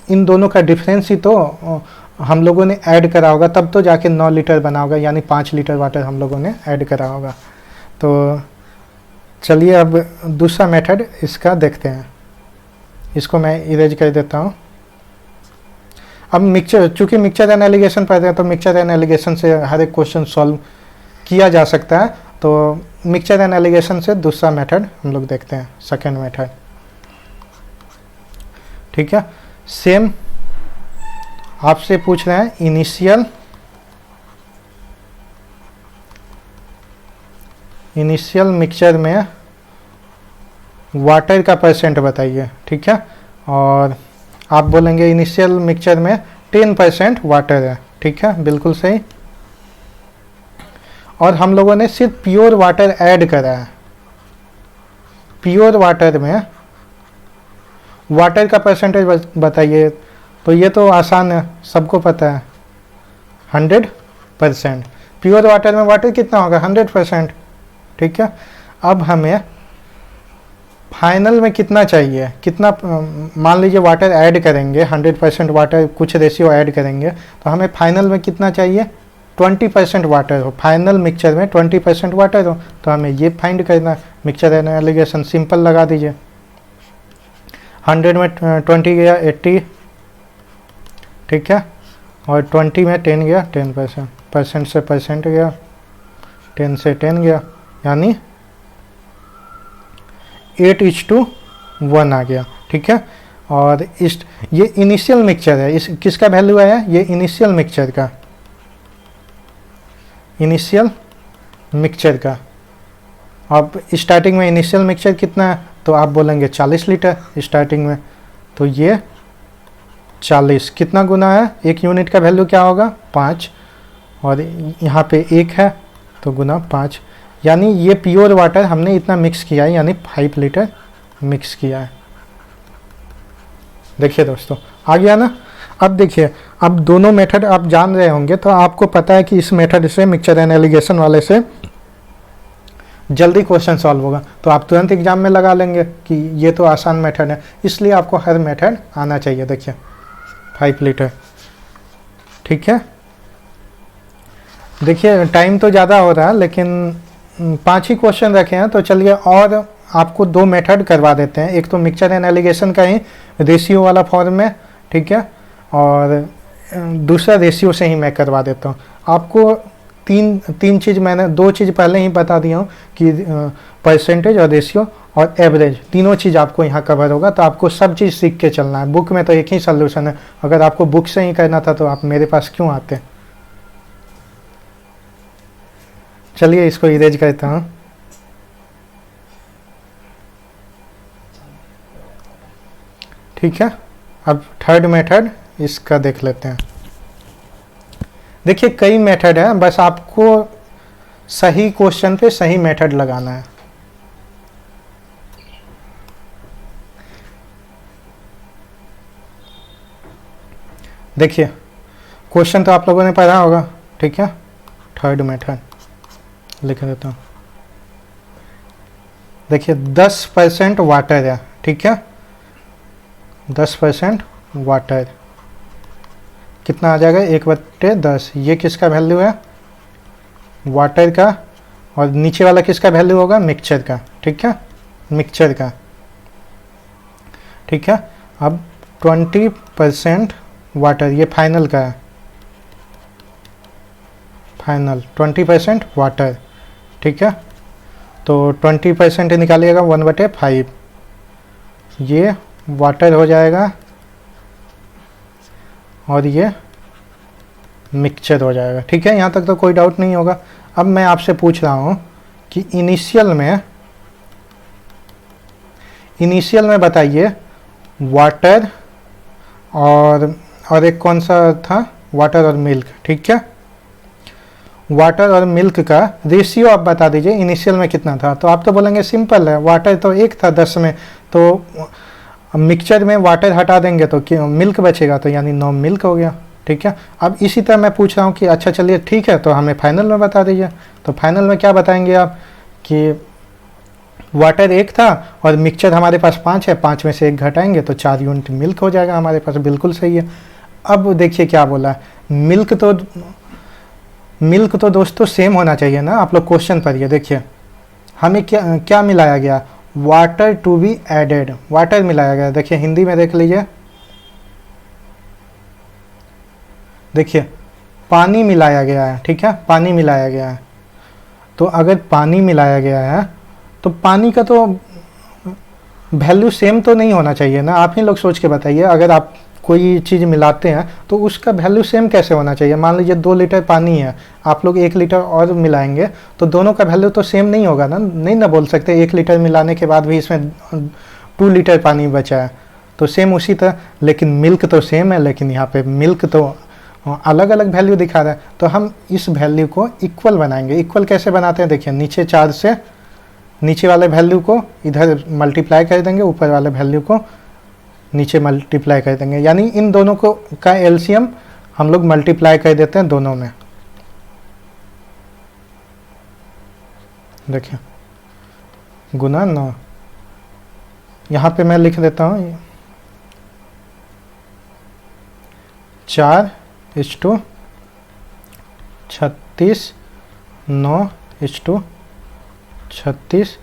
इन दोनों का डिफरेंस ही तो हम लोगों ने ऐड करा होगा, तब तो जाके 9 लीटर बना होगा, यानी 5 लीटर वाटर हम लोगों ने ऐड करा होगा। तो चलिए अब दूसरा मेथड इसका देखते हैं। इसको मैं इरेज कर देता हूँ। अब मिक्सचर, चूँकि मिक्सचर एंड एलिगेशन पढ़ते हैं तो मिक्सचर एंड एलिगेशन से हर एक क्वेश्चन सॉल्व किया जा सकता है। तो मिक्सचर एंड एलिगेशन से दूसरा मेथड हम लोग देखते हैं, सेकेंड मेथड, ठीक है। सेम आपसे पूछ रहे हैं इनिशियल मिक्सचर में वाटर का परसेंट बताइए, ठीक है। और आप बोलेंगे इनिशियल मिक्सचर में 10% वाटर है, ठीक है, बिल्कुल सही। और हम लोगों ने सिर्फ प्योर वाटर ऐड करा है। प्योर वाटर में वाटर का परसेंटेज बताइए, तो ये तो आसान है, सबको पता है, 100%। प्योर वाटर में वाटर कितना होगा, 100%, ठीक है। अब हमें फाइनल में कितना चाहिए, कितना, मान लीजिए वाटर ऐड करेंगे, 100% वाटर, कुछ रेशियो ऐड करेंगे, तो हमें फाइनल में कितना चाहिए, 20% वाटर हो। फाइनल मिक्सचर में 20% वाटर हो, तो हमें ये फाइंड करना है। मिक्सचर एंड एलिगेशन सिंपल लगा दीजिए, 100 में 20 गया 80, ठीक है, और 20 में 10 गया 10%, परसेंट से परसेंट गया, 10 से 10 गया, यानी 8:1 आ गया, ठीक है। और ये इनिशियल मिक्सचर है, इस किसका वैल्यू आया, ये इनिशियल मिक्सचर का, इनिशियल मिक्सचर का। अब स्टार्टिंग में इनिशियल मिक्सचर कितना है, तो आप बोलेंगे 40 लीटर स्टार्टिंग में, तो ये 40 कितना गुना है, एक यूनिट का वैल्यू क्या होगा, 5, और यहाँ पे 1 है तो गुना 5, यानी ये प्योर वाटर हमने इतना मिक्स किया है, यानी 5 लीटर मिक्स किया है। देखिए दोस्तों आ गया ना। अब देखिए, अब दोनों मेथड आप जान रहे होंगे, तो आपको पता है कि इस मेथड से, मिक्सचर एंड एलिगेशन वाले से जल्दी क्वेश्चन सॉल्व होगा, तो आप तुरंत एग्जाम में लगा लेंगे कि ये तो आसान मेथड है। इसलिए आपको हर मेथड आना चाहिए। देखिए 5 लीटर, ठीक है। देखिए टाइम तो ज़्यादा हो रहा है, लेकिन 5 ही क्वेश्चन रखे हैं, तो चलिए और आपको 2 मेथड करवा देते हैं। एक तो मिक्सचर एंड एलिगेशन का ही रेशियो वाला फॉर्म में, ठीक है, और दूसरा रेशियो से ही मैं करवा देता हूँ। आपको तीन चीज़ मैंने, 2 चीज़ पहले ही बता दिया हूँ कि परसेंटेज और रेशियो और एवरेज, तीनों चीज़ आपको यहाँ कवर होगा। तो आपको सब चीज़ सीख के चलना है। बुक में तो एक ही सॉल्यूशन है, अगर आपको बुक से ही करना था तो आप मेरे पास क्यों आते। चलिए इसको इरेज करता हूँ। ठीक है, अब थर्ड मेथड इसका देख लेते हैं। देखिए कई मेथड है, बस आपको सही क्वेश्चन पे सही मेथड लगाना है। देखिए क्वेश्चन तो आप लोगों ने पढ़ा होगा, ठीक है। थर्ड मेथड लिख देता हूँ। देखिए 10% वाटर है, ठीक है, 10% वाटर कितना आ जाएगा 1/10। ये किसका वैल्यू है, वाटर का, और नीचे वाला किसका वैल्यू होगा, मिक्सचर का, ठीक है, मिक्सचर का, ठीक है। अब 20% वाटर, ये फाइनल का है, फाइनल 20% वाटर, ठीक है। तो 20% निकालिएगा 1/5, ये वाटर हो जाएगा और ये मिक्सचर हो जाएगा, ठीक है। यहाँ तक तो कोई डाउट नहीं होगा। अब मैं आपसे पूछ रहा हूँ कि इनिशियल में बताइए वाटर और एक कौन सा था, वाटर और मिल्क, ठीक है। वाटर और मिल्क का रेशियो आप बता दीजिए इनिशियल में कितना था। तो आप तो बोलेंगे सिंपल है, वाटर तो 1 था 10 में, तो मिक्सचर में वाटर हटा देंगे तो मिल्क बचेगा, तो यानी 9 मिल्क हो गया, ठीक है। अब इसी तरह मैं पूछ रहा हूँ कि अच्छा चलिए ठीक है, तो हमें फाइनल में बता दीजिए। तो फाइनल में क्या बताएंगे आप कि वाटर 1 था और मिक्सचर हमारे पास 5 है, 5 में से 1 घटाएंगे तो 4 यूनिट मिल्क हो जाएगा हमारे पास, बिल्कुल सही है। अब देखिए क्या बोला है, मिल्क तो दोस्तों सेम होना चाहिए ना। आप लोग क्वेश्चन पढ़िए, देखिए हमें क्या मिलाया गया, water to be added, water मिलाया गया। देखिए हिंदी में देख लीजिए, देखिए पानी मिलाया गया है, ठीक है, पानी मिलाया गया है। तो अगर पानी मिलाया गया है तो पानी का तो वैल्यू सेम तो नहीं होना चाहिए ना। आप ही लोग सोच के बताइए, अगर आप कोई चीज़ मिलाते हैं तो उसका वैल्यू सेम कैसे होना चाहिए। मान लीजिए 2 लीटर पानी है, आप लोग 1 लीटर और मिलाएंगे तो दोनों का वैल्यू तो सेम नहीं होगा ना। नहीं ना बोल सकते 1 लीटर मिलाने के बाद भी इसमें 2 लीटर पानी बचा है, तो सेम उसी तरह। लेकिन मिल्क तो सेम है, लेकिन यहाँ पे मिल्क तो अलग अलग वैल्यू दिखा रहा है। तो हम इस वैल्यू को इक्वल बनाएंगे। इक्वल कैसे बनाते हैं, देखिए नीचे 4 से नीचे वाले वैल्यू को इधर मल्टीप्लाई कर देंगे, ऊपर वाले वैल्यू को नीचे मल्टीप्लाई कर देंगे, यानी इन दोनों को का एलसीएम हम लोग मल्टीप्लाई कर देते हैं दोनों में। देखिए गुना 9, यहाँ पे मैं लिख देता हूँ 4:36, 9:36,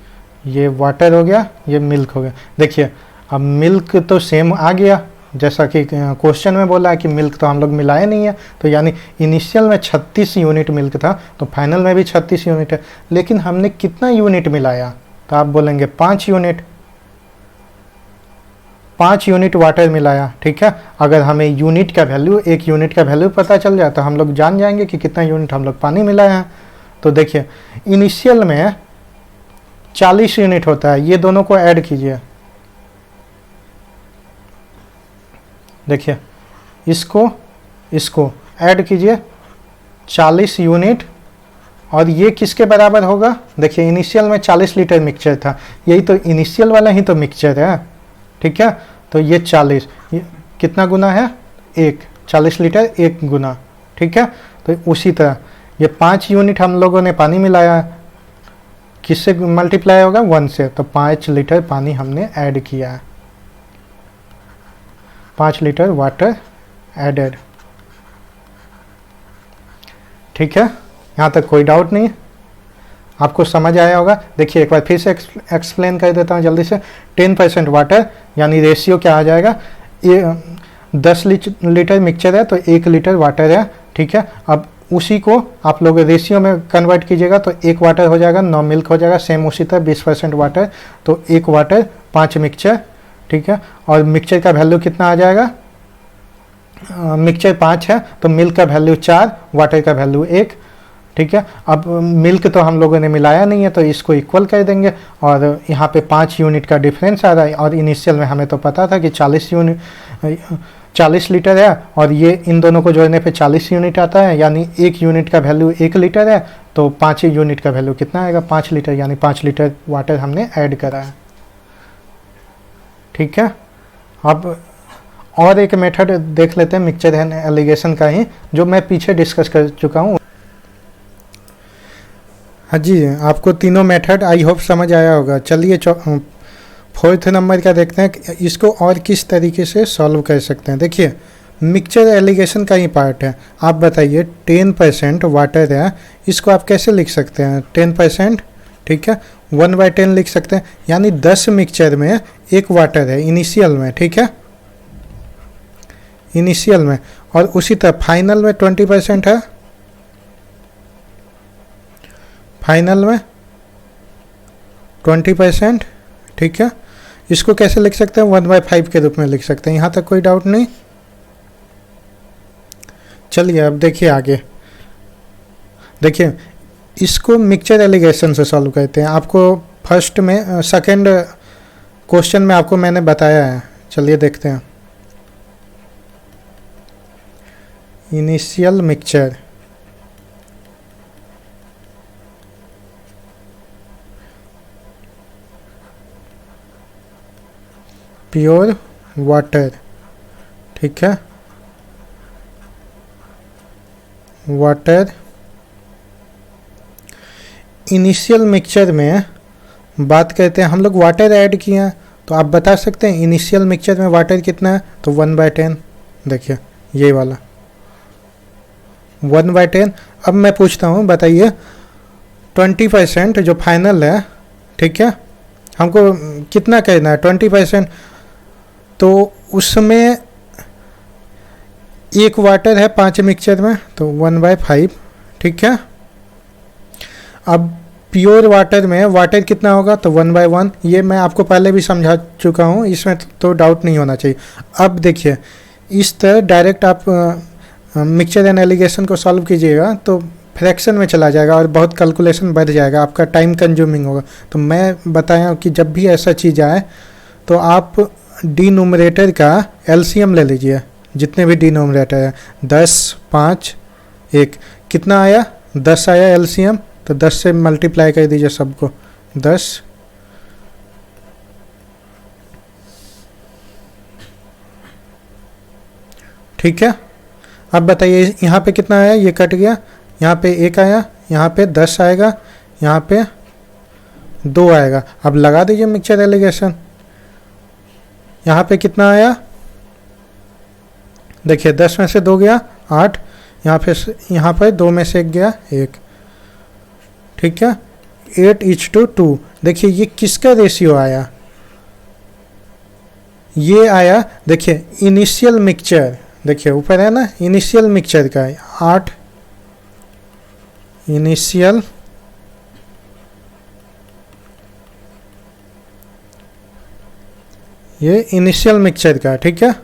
ये वाटर हो गया, ये मिल्क हो गया। देखिए अब मिल्क तो सेम आ गया, जैसा कि क्वेश्चन में बोला है कि मिल्क तो हम लोग मिलाए नहीं है, तो यानी इनिशियल में 36 यूनिट मिल्क था, तो फाइनल में भी 36 यूनिट है। लेकिन हमने कितना यूनिट मिलाया, तो आप बोलेंगे 5 यूनिट, 5 यूनिट वाटर मिलाया, ठीक है। अगर हमें यूनिट का वैल्यू, 1 यूनिट का वैल्यू पता चल जाए तो हम लोग जान जाएंगे कि कितना यूनिट हम लोग पानी मिलाया है। तो देखिए इनिशियल में 40 यूनिट होता है, ये दोनों को ऐड कीजिए। देखिए इसको ऐड कीजिए 40 यूनिट, और ये किसके बराबर होगा। देखिए इनिशियल में 40 लीटर मिक्सचर था, यही तो इनिशियल वाला ही तो मिक्सचर है, ठीक है। तो ये 40, ये कितना गुना है, 1, 40 लीटर 1 गुना, ठीक है। तो उसी तरह ये 5 यूनिट हम लोगों ने पानी मिलाया, किससे मल्टीप्लाई होगा, 1 से, तो 5 लीटर पानी हमने ऐड किया है, 5 लीटर वाटर एडेड, ठीक है। यहाँ तक कोई डाउट नहीं, आपको समझ आया होगा। देखिए एक बार फिर से एक्सप्लेन कर देता हूँ जल्दी से। 10% वाटर यानी रेशियो क्या आ जाएगा, ये 10 लीटर मिक्सचर है तो 1 लीटर वाटर है, ठीक है। अब उसी को आप लोग रेशियो में कन्वर्ट कीजिएगा तो 1 वाटर हो जाएगा, 9 मिल्क हो जाएगा। सेम उसी तरह 20% वाटर तो 1 वाटर 5 मिक्सचर, ठीक है। और मिक्सचर का वैल्यू कितना आ जाएगा, मिक्सचर 5 है तो मिल्क का वैल्यू 4, वाटर का वैल्यू 1, ठीक है। अब मिल्क तो हम लोगों ने मिलाया नहीं है तो इसको इक्वल कर देंगे, और यहाँ पे 5 यूनिट का डिफरेंस आ रहा है। और इनिशियल में हमें तो पता था कि 40 लीटर है, और ये इन दोनों को जोड़ने पे 40 यूनिट आता है, यानी 1 यूनिट का वैल्यू 1 लीटर है, तो 5 यूनिट का वैल्यू कितना आएगा, 5 लीटर, यानी 5 लीटर वाटर हमने ऐड करा है, ठीक है। अब और एक मेथड देख लेते हैं मिक्सचर एंड एलिगेशन का ही, जो मैं पीछे डिस्कस कर चुका हूँ। हाँ जी, आपको तीनों मेथड आई होप समझ आया होगा। चलिए 4th नंबर का देखते हैं, इसको और किस तरीके से सॉल्व कर सकते हैं। देखिए मिक्सचर एलिगेशन का ही पार्ट है। आप बताइए 10% वाटर है, इसको आप कैसे लिख सकते हैं? 10%, ठीक है, 1/10 लिख सकते हैं, यानी 10 मिक्सचर में 1 वाटर है इनिशियल में, ठीक है, इनिशियल में। और उसी तरह फाइनल में 20% है, फाइनल में 20%, ठीक है। इसको कैसे लिख सकते हैं? 1/5 के रूप में लिख सकते हैं। यहाँ तक कोई डाउट नहीं? चलिए अब देखिए आगे। देखिए इसको मिक्सचर एलिगेशन से सॉल्व करते हैं। आपको फर्स्ट में सेकंड क्वेश्चन में आपको मैंने बताया है। चलिए देखते हैं। इनिशियल मिक्सचर, प्योर वाटर, ठीक है, वाटर। इनिशियल मिक्सचर में बात करते हैं, हम लोग वाटर ऐड किए हैं, तो आप बता सकते हैं इनिशियल मिक्सचर में वाटर कितना है? तो 1/10। देखिए ये वाला 1/10। अब मैं पूछता हूँ, बताइए 20% जो फाइनल है, ठीक है, हमको कितना करना है? 20%, तो उसमें 1 वाटर है 5 मिक्सचर में, तो 1/5, ठीक है। अब प्योर वाटर में वाटर कितना होगा? तो 1/1। ये मैं आपको पहले भी समझा चुका हूँ, इसमें तो डाउट नहीं होना चाहिए। अब देखिए इस तरह डायरेक्ट आप मिक्सचर एंड एलिगेशन को सॉल्व कीजिएगा तो फ्रैक्शन में चला जाएगा और बहुत कैलकुलेशन बढ़ जाएगा, आपका टाइम कंज्यूमिंग होगा। तो मैं बताया कि जब भी ऐसा चीज़ आए तो आप डिनोमिनेटर का एलसीएम ले लीजिए, जितने भी डिनोमिनेटर है। 10, 5, 1, कितना आया? 10 आया एलसीएम, तो 10 से मल्टीप्लाई कर दीजिए सबको। 10, ठीक है। अब बताइए यहाँ पे कितना आया? ये कट गया, यहाँ पे 1 आया, यहाँ पे 10 आएगा, यहाँ पे 2 आएगा। अब लगा दीजिए मिक्सचर एलिगेशन। यहाँ पे कितना आया? देखिए 10 में से 2 गया 8, यहाँ पर 2 में से 1 गया 1, ठीक है। 8:2। देखिए ये किसका रेशियो आया? ये आया, देखिए इनिशियल मिक्सचर, देखिए ऊपर है ना इनिशियल मिक्सचर का 8, इनिशियल, ये इनिशियल मिक्सचर का, ठीक है,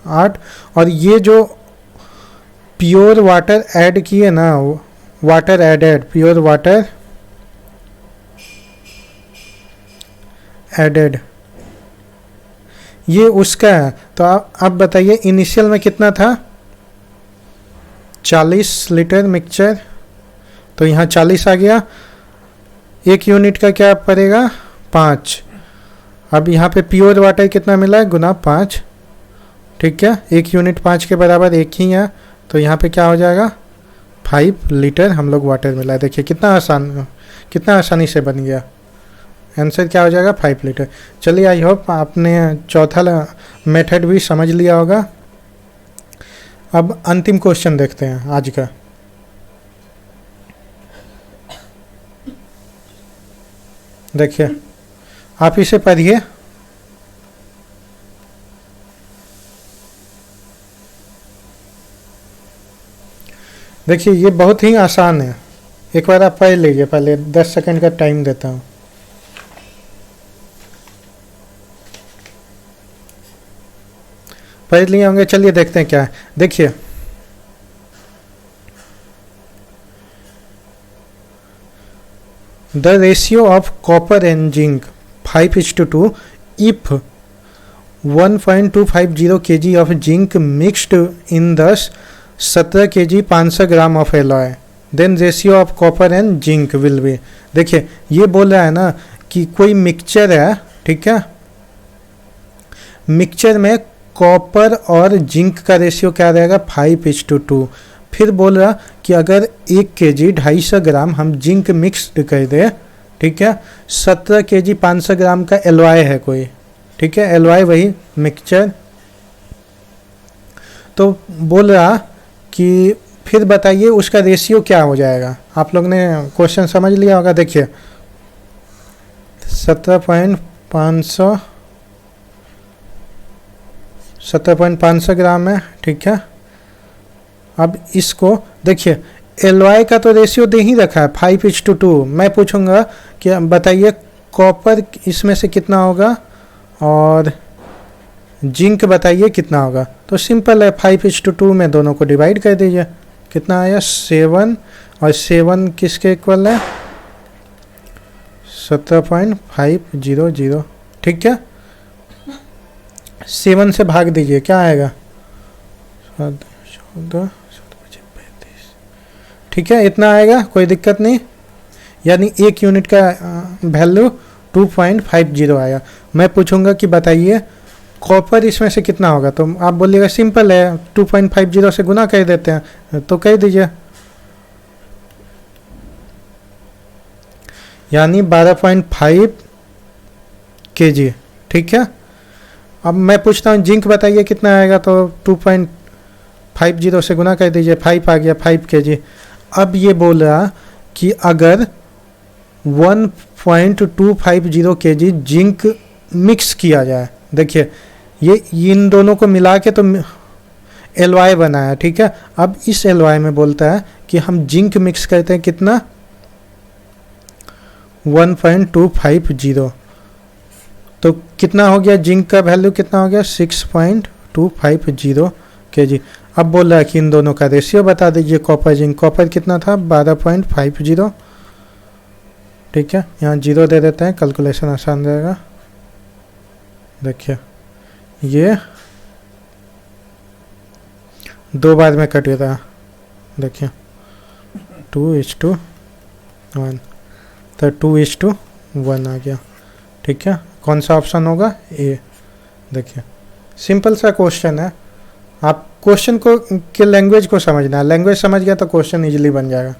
8। और ये जो प्योर वाटर ऐड किए ना, water added, pure water added, ये उसका है। तो आप बताइए इनिशियल में कितना था? 40 लीटर मिक्सचर, तो यहाँ 40 आ गया। 1 यूनिट का क्या पड़ेगा? 5। अब यहाँ पे प्योर वाटर कितना मिला है? गुना 5, ठीक है। 1 यूनिट 5 के बराबर 1 ही है, तो यहाँ पे क्या हो जाएगा? 5 लीटर हम लोग वाटर मिला है। देखिए कितना आसानी से बन गया। आंसर क्या हो जाएगा? 5 लीटर। चलिए आई होप आपने चौथा मेथड भी समझ लिया होगा। अब अंतिम क्वेश्चन देखते हैं आज का। देखिए आप इसे पढ़िए। देखिए ये बहुत ही आसान है, एक बार आप पढ़ लीजिए। पहले 10 सेकंड का टाइम देता हूँ। पढ़ लिए होंगे, चलिए देखते हैं क्या है। देखिए the ratio of copper and zinc 5:2 if 1.250 kg of zinc mixed in 17 kg 500 gram of alloy, then ratio of copper and zinc will be. देखिए ये बोल रहा है ना, कि कोई मिक्सचर है, ठीक है, मिक्सचर में कॉपर और जिंक का रेशियो क्या रहेगा 5:2। फिर बोल रहा कि अगर 1 kg 250 ग्राम हम जिंक मिक्स्ड कर दे, ठीक है, 17 kg 500 ग्राम का एलवाई है कोई, ठीक है, एलवाई वही मिक्सचर। तो बोल रहा कि फिर बताइए उसका रेशियो क्या हो जाएगा। आप लोग ने क्वेश्चन समझ लिया होगा। देखिए 17.500 ग्राम है, ठीक है। अब इसको देखिए एलवाई का तो रेशियो दे ही रखा है 5:2। मैं पूछूंगा कि बताइए कॉपर इसमें से कितना होगा और जिंक बताइए कितना होगा। तो सिंपल है, 5:2 में दोनों को डिवाइड कर दीजिए। कितना आया 7, और 7 किसके इक्वल है 17.500, ठीक है। 7 से भाग दीजिए, क्या आएगा 14, ठीक है, इतना आएगा, कोई दिक्कत नहीं। यानी 1 यूनिट का वैल्यू 2.50 आया। मैं पूछूंगा कि बताइए कॉपर इसमें से कितना होगा, तो आप बोलिएगा सिंपल है 2.50 से गुना कर देते हैं, तो कह दीजिए, यानी 12.5 kg, ठीक है। अब मैं पूछता हूँ जिंक बताइए कितना आएगा, तो 2.50 से गुना कर दीजिए, 5 आ गया, 5 kg। अब ये बोल रहा कि अगर 1.250 kg जिंक मिक्स किया जाए, देखिए ये इन दोनों को मिला के तो एलवाई बनाया, ठीक है। अब इस एलवाई में बोलता है कि हम जिंक मिक्स करते हैं कितना 1.250, तो कितना हो गया जिंक का वैल्यू कितना हो गया 6.250 kg। अब बोल रहा है कि इन दोनों का रेशियो बता दीजिए कॉपर जिंक। कॉपर कितना था 12.50, ठीक है, यहाँ 0 दे देते हैं, कैलकुलेशन आसान रहेगा। देखिए ये 2 बार में कटेगा, देखिए 2:1, तो 2:1 आ गया, ठीक है। कौन सा ऑप्शन होगा ए। देखिए सिंपल सा क्वेश्चन है, आप क्वेश्चन को के लैंग्वेज को समझना है, लैंग्वेज समझ गया तो क्वेश्चन इजीली बन जाएगा,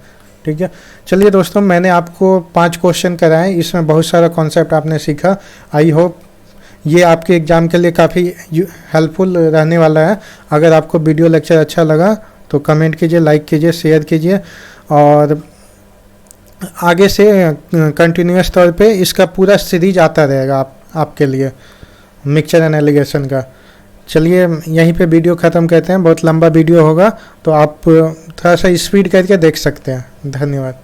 ठीक है। चलिए दोस्तों, मैंने आपको 5 क्वेश्चन कराए, इसमें बहुत सारा कॉन्सेप्ट आपने सीखा। आई होप ये आपके एग्ज़ाम के लिए काफ़ी हेल्पफुल रहने वाला है। अगर आपको वीडियो लेक्चर अच्छा लगा तो कमेंट कीजिए, लाइक कीजिए, शेयर कीजिए, और आगे से कंटिन्यूस तौर पे इसका पूरा सीरीज आता रहेगा आपके लिए मिक्सचर एंड एलिगेशन का। चलिए यहीं पे वीडियो ख़त्म करते हैं, बहुत लंबा वीडियो होगा, तो आप थोड़ा सा स्पीड करके देख सकते हैं। धन्यवाद।